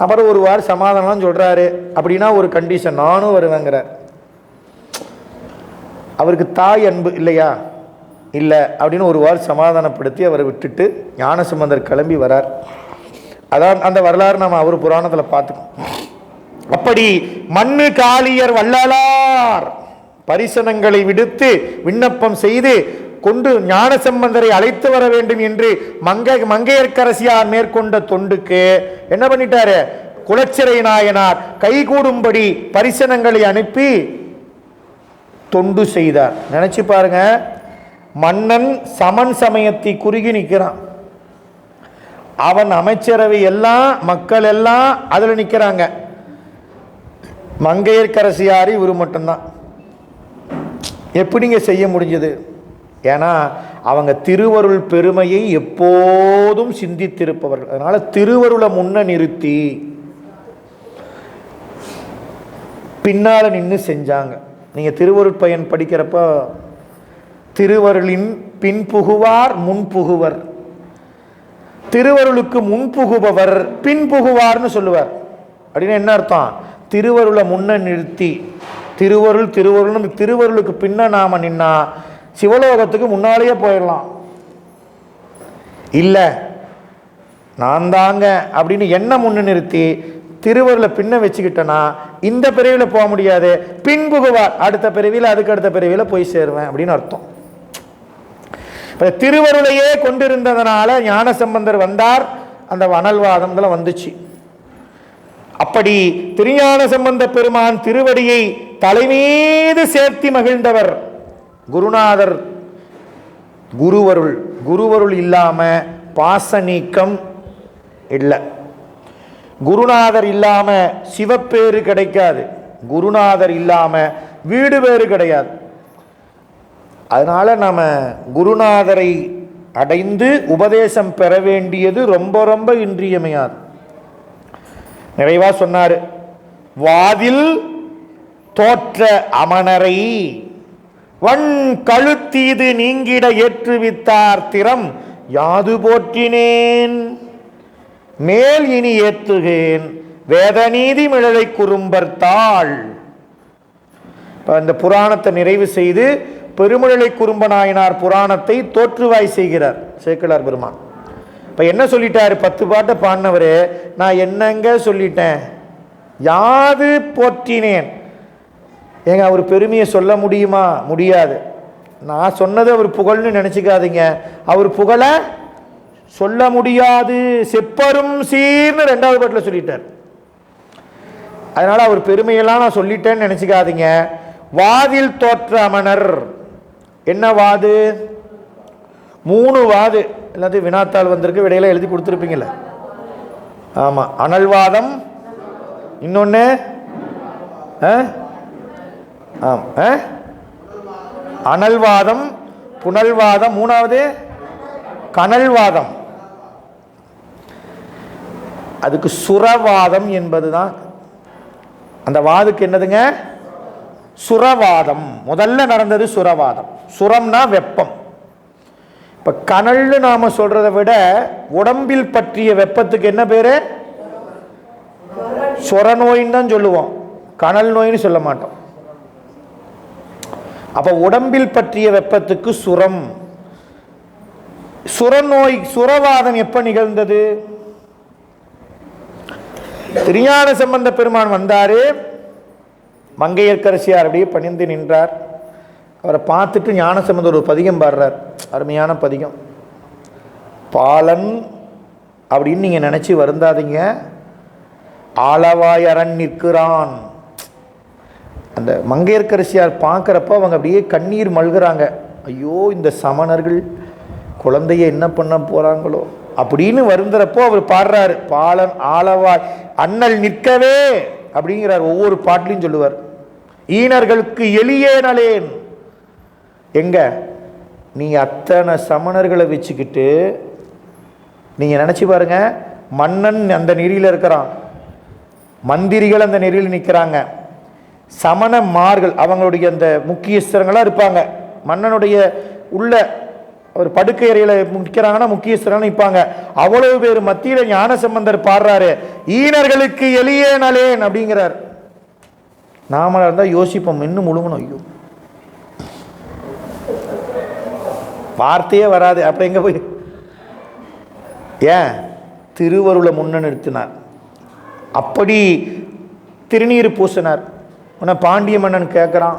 அப்புறம் ஒரு வாரம் சமாதானம் சொல்கிறாரு. அப்படின்னா ஒரு கண்டிஷன், நானும் வருவேங்கிறார். அவருக்கு தாய் அன்பு இல்லையா? இல்லை அப்படின்னு ஒரு வாரம் சமாதானப்படுத்தி அவரை விட்டுட்டு ஞானசம்பந்தர் கிளம்பி வரார். அதான் அந்த வரலாறு நம்ம அவர் புராணத்தில் பார்த்துக்கோம். அப்படி மண்ணு காளியர் வள்ளலார் பரிசனங்களை விடுத்து விண்ணப்பம் செய்து கொண்டு ஞானசம்பந்தரை அழைத்து வர வேண்டும் என்று மங்கையர்க்கரசியார் மேற்கொண்ட தொண்டுக்கு என்ன பண்ணிட்டாரு? குலச்சிறை நாயனார் கைகூடும்படி பரிசனங்களை அனுப்பி தொண்டு செய்தார். நினைச்சு பாருங்க, மன்னன் சமன் சமயத்தை குறுகி நிற்கிறான். அவன் அமைச்சரவை எல்லாம் மக்கள் எல்லாம் அதில் நிற்கிறாங்க. மங்கையர்க்கரசியார் இவர் மட்டும்தான். எப்படிங்க செய்ய முடிஞ்சது? ஏன்னா அவங்க திருவருள் பெருமையை எப்போதும் சிந்தித்திருப்பவர்கள். அதனால திருவருளை முன்ன நிறுத்தி பின்னால் நின்று செஞ்சாங்க. நீங்கள் திருவருட்பயன் படிக்கிறப்ப திருவருளின் பின்புகுவார் முன்புகுவர், திருவருளுக்கு முன்புகுபவர் பின்புகுவார்னு சொல்லுவார். அப்படின்னு என்ன அர்த்தம்? திருவருளை முன்ன நிறுத்தி திருவருள் திருவருள்னு திருவருளுக்கு பின்ன நாம நின்னா சிவலோகத்துக்கு முன்னாலேயே போயிடலாம். இல்லை நான் தாங்க அப்படின்னு என்ன முன்ன நிறுத்தி திருவருளை பின்ன வச்சுக்கிட்டேன்னா இந்த பிறவியில் போக முடியாது, பின்புகுவார், அடுத்த பிறவியில் அதுக்கு அடுத்த பிறவியில் போய் சேருவேன் அப்படின்னு அர்த்தம். திருவருளையே கொண்டிருந்ததனால ஞானசம்பந்தர் வந்தார். அந்த அனல்வாதம் வந்துச்சு. அப்படி திருஞான சம்பந்த பெருமான் திருவடியை தலைமீது சேர்த்தி மகிழ்ந்தவர் குருநாதர். குருவருள், குருவருள் இல்லாம பாச நீக்கம் இல்லை. குருநாதர் இல்லாம சிவப்பேறு கிடைக்காது, குருநாதர் இல்லாம வீடு பேறு கிடையாது. அதனால நம்ம குருநாதரை அடைந்து உபதேசம் பெற வேண்டியது ரொம்ப ரொம்ப இன்றியமையாது. நிறைவா சொன்னார், வாதில் தோற்ற அமணரை வன் கழுத்தீது நீங்கிட ஏற்றுவித்தார் திறம் யாது போற்றினேன் மேல் இனி ஏற்றுகேன் வேதநீதி மிழலை குறும்பர்த்தாள். இந்த புராணத்தை நிறைவு செய்து பெருமிழலை குறும்ப நாயனார் புராணத்தை தோற்றுவாய் செய்கிறார் சேக்கிழார் பெருமான். இப்போ என்ன சொல்லிட்டாரு? 10 பாட்டை பாடினவரு, நான் என்னங்க சொல்லிட்டேன், யாது போற்றினேன். ஏங்க அவர் பெருமையை சொல்ல முடியுமா? முடியாது. நான் சொன்னது அவர் புகழ்னு நினச்சிக்காதீங்க, அவர் புகழை சொல்ல முடியாது. செப்பரும் சீர்னு 2வது பாட்டில் சொல்லிட்டார். அதனால அவர் பெருமையெல்லாம் நான் சொல்லிட்டேன்னு நினச்சிக்காதீங்க. வாதில் தோற்ற அமணர், என்ன வாது? 3 வாது. எல்லாத்தையும் வினாத்தாள் வந்திருக்கு, விடையில எழுதி கொடுத்துருப்பீங்கல்ல. ஆமாம், அனல்வாதம், இன்னொன்று அனல்வாதம், புனல்வாதம், 3வது கனல்வாதம். அதுக்கு சுரவாதம் என்பதுதான் அந்த வாதுக்கு என்னதுங்க? சுரவாதம். முதல்ல நடந்தது சுரவாதம். சுரம்னா வெப்பம். இப்போ கனல்னு நாம சொல்றதை விட உடம்பில் பற்றிய வெப்பத்துக்கு என்ன பேரு? சொரநோயின்னு தான் சொல்லுவோம், கனல் நோயின்னு சொல்ல மாட்டோம். அப்ப உடம்பில் பற்றிய வெப்பத்துக்கு சுரம். சுரநோய், சுரவாதம் எப்ப நிகழ்ந்தது? திருஞான சம்பந்த பெருமான் வந்தாரு, மங்கையர்க்கரசியார் அப்படியே பணிந்து நின்றார். அவரை பார்த்துட்டு ஞானசம்பந்தர் ஒரு பதிகம் பாடுறார், அருமையான பதிகம். பாலன் அப்படின்னு நீங்க நினைச்சு வருந்தாதீங்க, ஆளவாய் அரண் நிற்கிறான். அந்த மங்கையர்க்கரசியார் பார்க்குறப்ப அவங்க அப்படியே கண்ணீர் மல்கிறாங்க. ஐயோ, இந்த சமணர்கள் குழந்தைய என்ன பண்ண போறாங்களோ அப்படின்னு வருந்துறப்போ அவர் பாடுறாரு, பாலன் ஆளவாய் அண்ணல் நிற்கவே அப்படிங்கிறார். ஒவ்வொரு பாட்டிலையும் சொல்லுவார், ஈனர்களுக்கு எளியே நலேன். எங்க நீங்க அத்தனை சமணர்களை வச்சுக்கிட்டு நீங்க நினைச்சு பாருங்க, மன்னன் அந்த நெறியில் இருக்கிறான், மந்திரிகள் அந்த நெறியில் நிற்கிறாங்க, சமணமார்கள் அவங்களுடைய அந்த முக்கியஸ்தரங்களாக இருப்பாங்க. மன்னனுடைய உள்ள ஒரு படுக்கை அறையில் நிற்கிறாங்கன்னா முக்கியஸ்தரங்க நிற்பாங்க. அவ்வளவு பேர் மத்தியில் ஞானசம்பந்தர் பாடுறாரு, ஈனர்களுக்கு எளிய நலேன் அப்படிங்கிறார். நாம இருந்தால் யோசிப்போம், இன்னும் முழுங்கணும், ஐயோ வார்த்தையே வராது, அப்ப எங்க போய் ஏன் திருவருளை முன்னிறுத்தினார், அப்படி திருநீர் பூசினார். உன்னை பாண்டிய மன்னன் கேட்குறான்,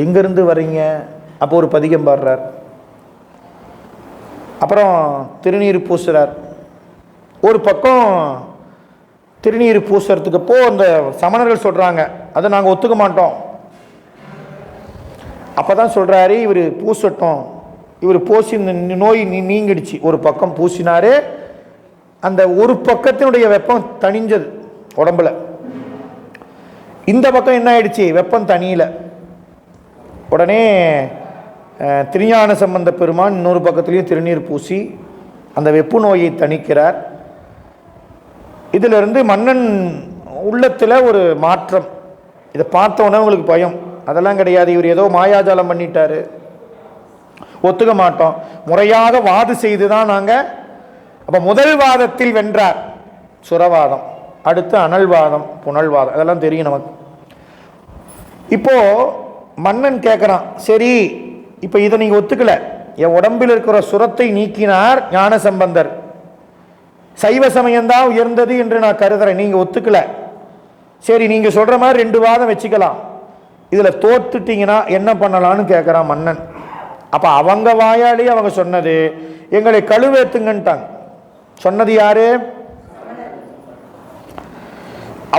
எங்கேருந்து வர்றீங்க? அப்போ ஒரு பதிகம் பாடுறார். அப்புறம் திருநீர் பூசுறார். ஒரு பக்கம் திருநீர் பூசுறதுக்கு அப்போ அந்த சமணர்கள் சொல்கிறாங்க, அதை நாங்கள் ஒத்துக்க மாட்டோம். அப்போ தான் சொல்கிறாரு, இவர் பூசட்டும், இவர் பூசி நோய் நீங்கிடுச்சு. ஒரு பக்கம் பூசினாரு, அந்த ஒரு பக்கத்தினுடைய வெப்பம் தணிஞ்சது உடம்புல. இந்த பக்கம் என்ன ஆயிடுச்சு, வெப்பம் தனியில. உடனே திருஞான சம்பந்த பெருமான் இன்னொரு பக்கத்துலேயும் திருநீர் பூசி அந்த வெப்பு நோயை தணிக்கிறார். இதிலிருந்து மன்னன் உள்ளத்தில் ஒரு மாற்றம். இதை பார்த்த உடனே உங்களுக்கு பயம், அதெல்லாம் கிடையாது, இவர் ஏதோ மாயாஜாலம் பண்ணிட்டாரு, ஒத்துக்க மாட்டோம், முறையாக வாது செய்து தான் நாங்கள். அப்போ முதல் வாதத்தில் வென்றார் சுரவாதம், அடுத்து அனல்வாதம், புனல்வாதம், அதெல்லாம் தெரியும் நமக்கு. இப்போ மன்னன் கேட்குறான், சரி இப்போ இதை நீங்கள் ஒத்துக்கல, என் உடம்பில் இருக்கிற சுரத்தை நீக்கினார் ஞானசம்பந்தர், சைவ சமயம்தான் உயர்ந்தது என்று நான் கருதுறேன், நீங்கள் ஒத்துக்கல, சரி நீங்கள் சொல்கிற மாதிரி 2 வாதம் வச்சுக்கலாம், இதில் தோத்துட்டீங்கன்னா என்ன பண்ணலான்னு கேட்குறான் மன்னன். அப்போ அவங்க வாயாலே அவங்க சொன்னது, எங்களை கழுவேத்துங்கன்ட்டாங்க. சொன்னது யாரு?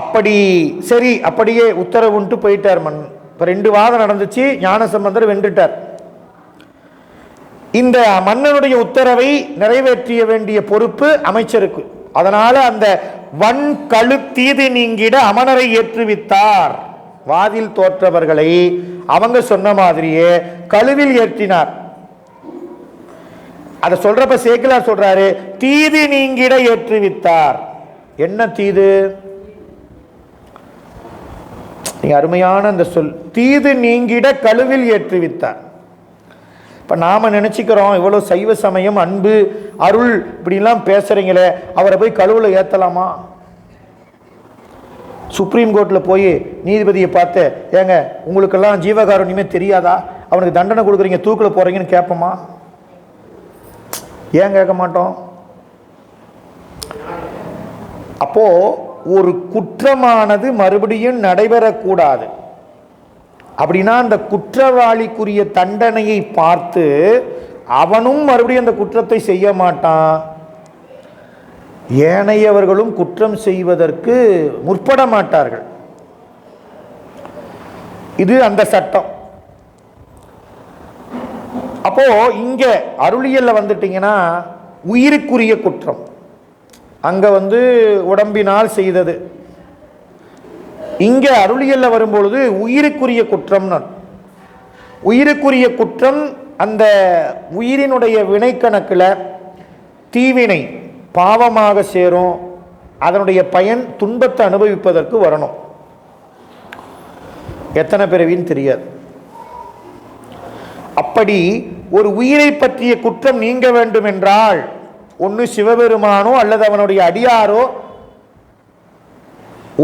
அப்படி சரி, அப்படியே உத்தரவுன்ட்டு போயிட்டார் மன்னன். இப்போ 2 வாதம் நடந்துச்சு, ஞானசம்பந்தர் வென்றுட்டார். இந்த மன்னனுடைய உத்தரவை நிறைவேற்றிய வேண்டிய பொறுப்பு அமைச்சருக்கு. அதனால அந்த வன் கழு தீது நீங்கிட அமணரை ஏற்றுவித்தார். வாதில் தோற்றவர்களை அவங்க சொன்ன மாதிரியே கழுவில் ஏற்றினார். அதை சொல்றப்ப சேக்கிலார் சொல்றாரு, தீது நீங்கிட ஏற்றுவித்தார். என்ன தீது? அருமையான அந்த சொல், தீது நீங்கிட கழுவில் ஏற்றுவித்தார். இப்போ நாம் நினச்சிக்கிறோம், இவ்வளோ சைவ சமயம் அன்பு அருள் இப்படிலாம் பேசுகிறீங்களே, அவரை போய் கழுவில் ஏற்றலாமா? சுப்ரீம் கோர்ட்டில் போய் நீதிபதியை பார்த்து, ஏங்க உங்களுக்கெல்லாம் ஜீவகாருண்யமே தெரியாதா, அவனுக்கு தண்டனை கொடுக்குறீங்க, தூக்கில் போகிறீங்கன்னு கேட்போமா? ஏன் கேட்க மாட்டோம்? அப்போது ஒரு குற்றமானது மறுபடியும் நடைபெறக்கூடாது அப்படின்னா அந்த குற்றவாளிக்குரிய தண்டனையை பார்த்து அவனும் மறுபடியும் அந்த குற்றத்தை செய்ய மாட்டான், ஏனையவர்களும் குற்றம் செய்வதற்கு முற்பட மாட்டார்கள். இது அந்த சட்டம். அப்போ இங்க அருளியல்ல வந்துட்டீங்கன்னா உயிருக்குரிய குற்றம், அங்க உடம்பினால் செய்தது. இங்க அருளியல்ல வரும்பொழுது உயிருக்குரிய குற்றம். உயிருக்குரிய குற்றம் அந்த உயிரினுடைய வினை கணக்கில் தீவினை பாவமாக சேரும், அதனுடைய பயன் துன்பத்தை அனுபவிப்பதற்கு வரணும். எத்தனை பிறவின்னு தெரியாது. அப்படி ஒரு உயிரை பற்றிய குற்றம் நீங்க வேண்டும் என்றால் ஒன்று சிவபெருமானோ அல்லது அவனுடைய அடியாரோ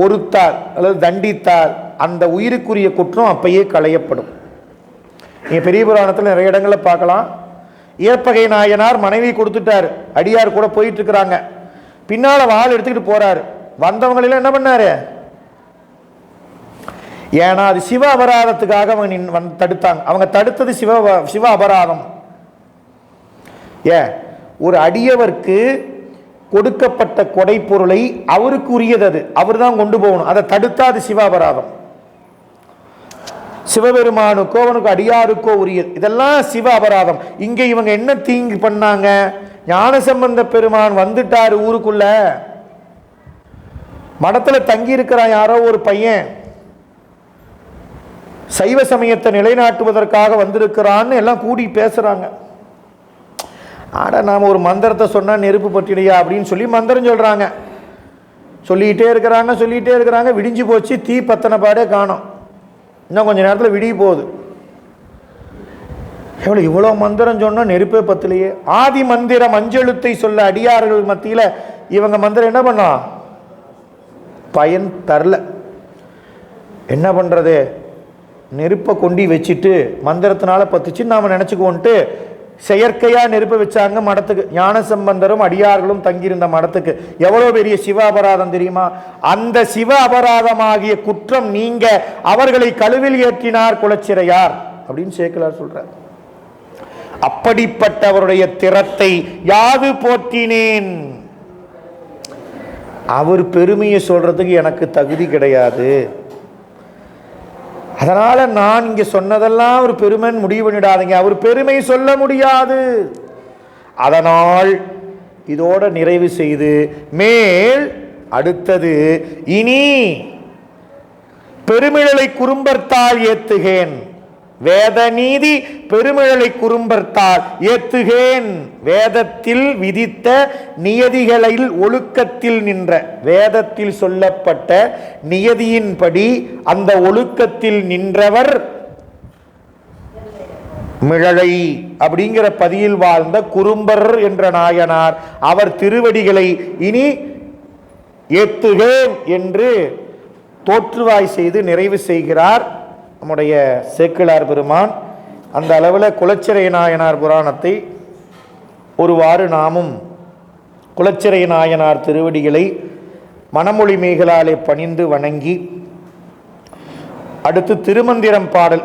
ஒருத்தால் அல்லது தண்டித்தால் அந்த உயிருக்குரிய குற்றம் அப்பயே களையப்படும். நீங்கள் பெரிய புராணத்தில் நிறைய இடங்களில் பார்க்கலாம். இயற்பகை நாயனார் மனைவி கொடுத்துட்டார், அடியார் கூட போயிட்டு இருக்கிறாங்க, பின்னால் வாள் எடுத்துக்கிட்டு போறாரு. வந்தவங்களெல்லாம் என்ன பண்ணாரு? ஏன்னா அது சிவ அபராதத்துக்காக அவங்க தடுத்தாங்க. அவங்க தடுத்தது சிவ அபராதம். ஒரு அடியவருக்கு கொடுக்கப்பட்ட கொடை பொருளை அவருக்கு உரியது, அது அவர் தான் கொண்டு போகணும். அதை தடுத்தா அது சிவ அபராதம். சிவபெருமானுக்கோ அவனுக்கு அடியாருக்கோ உரியது, இதெல்லாம் சிவ அபராதம். இங்க இவங்க என்ன தீங்கு பண்ணாங்க? ஞானசம்பந்த பெருமான் வந்துட்டாரு ஊருக்குள்ள, மடத்துல தங்கி இருக்கிறான் யாரோ ஒரு பையன், சைவ சமயத்தை நிலைநாட்டுவதற்காக வந்திருக்கிறான்னு எல்லாம் கூடி பேசுறாங்க. ஆனால் நாம் ஒரு மந்திரத்தை சொன்னால் நெருப்பு பற்றிடையா அப்படின்னு சொல்லி மந்திரம் சொல்கிறாங்க. சொல்லிக்கிட்டே இருக்கிறாங்க. விடிஞ்சு போச்சு, தீ பத்தனை பாடே காணோம். இன்னும் கொஞ்சம் நேரத்தில் விடிய போகுது. இவ்வளோ மந்திரம் சொன்னால் நெருப்பே பத்தலையே. ஆதி மந்திரம் அஞ்செழுத்தை சொல்ல அடியார்கள் மத்தியில் இவங்க மந்திரம் என்ன பண்ணா பயன் தரல. என்ன பண்ணுறது, நெருப்பை கொண்டு வச்சுட்டு மந்திரத்தினால பத்துச்சுன்னு நாம் நினச்சிக்குவோன்ட்டு செயற்கையாக நெருப்பை வச்சாங்க மடத்துக்கு. ஞான சம்பந்தரும் அடியார்களும் தங்கியிருந்த மடத்துக்கு. எவ்வளோ பெரிய சிவ அபராதம் தெரியுமா? அந்த சிவ அபராதமாகிய குற்றம் நீங்க அவர்களை கழுவில் ஏற்றினார் குலச்சிறையார் அப்படின்னு சேக்கிழார் சொல்றார். அப்படிப்பட்டவருடைய திறத்தை யாது போற்றினேன். அவர் பெருமையை சொல்றதுக்கு எனக்கு தகுதி கிடையாது. அதனால நான் இங்க சொன்னதெல்லாம் ஒரு பெருமைன்னு முடிவு பண்ணிடாதீங்க. அவர் பெருமை சொல்ல முடியாது. அதனால் இதோட நிறைவு செய்து மேல் அடுத்தது இனி பெருமிழலை குறும்பர்த்தால் ஏத்துகேன். வேத நீதி பெருமிழலை குறும்பர்த்தால் ஏத்துகேன். வேதத்தில் விதித்த நியதிகளில் ஒழுக்கத்தில் நின்ற, வேதத்தில் சொல்லப்பட்ட நியதியின்படி அந்த ஒழுக்கத்தில் நின்றவர் மிழலை அப்படிங்கிற பதியில் வாழ்ந்த குறும்பர் என்ற நாயனார். அவர் திருவடிகளை இனி ஏத்துகேன் என்று தோற்றுவாய் செய்து நிறைவு செய்கிறார் நம்முடைய சேக்கிழார் பெருமான். அந்த அளவில் குலச்சிறை நாயனார் புராணத்தை ஒருவாறு நாமும் குலச்சிறை நாயனார் திருவடிகளை மனமொழி மேகலாலே பணிந்து வணங்கி அடுத்து திருமந்திரம் பாடல்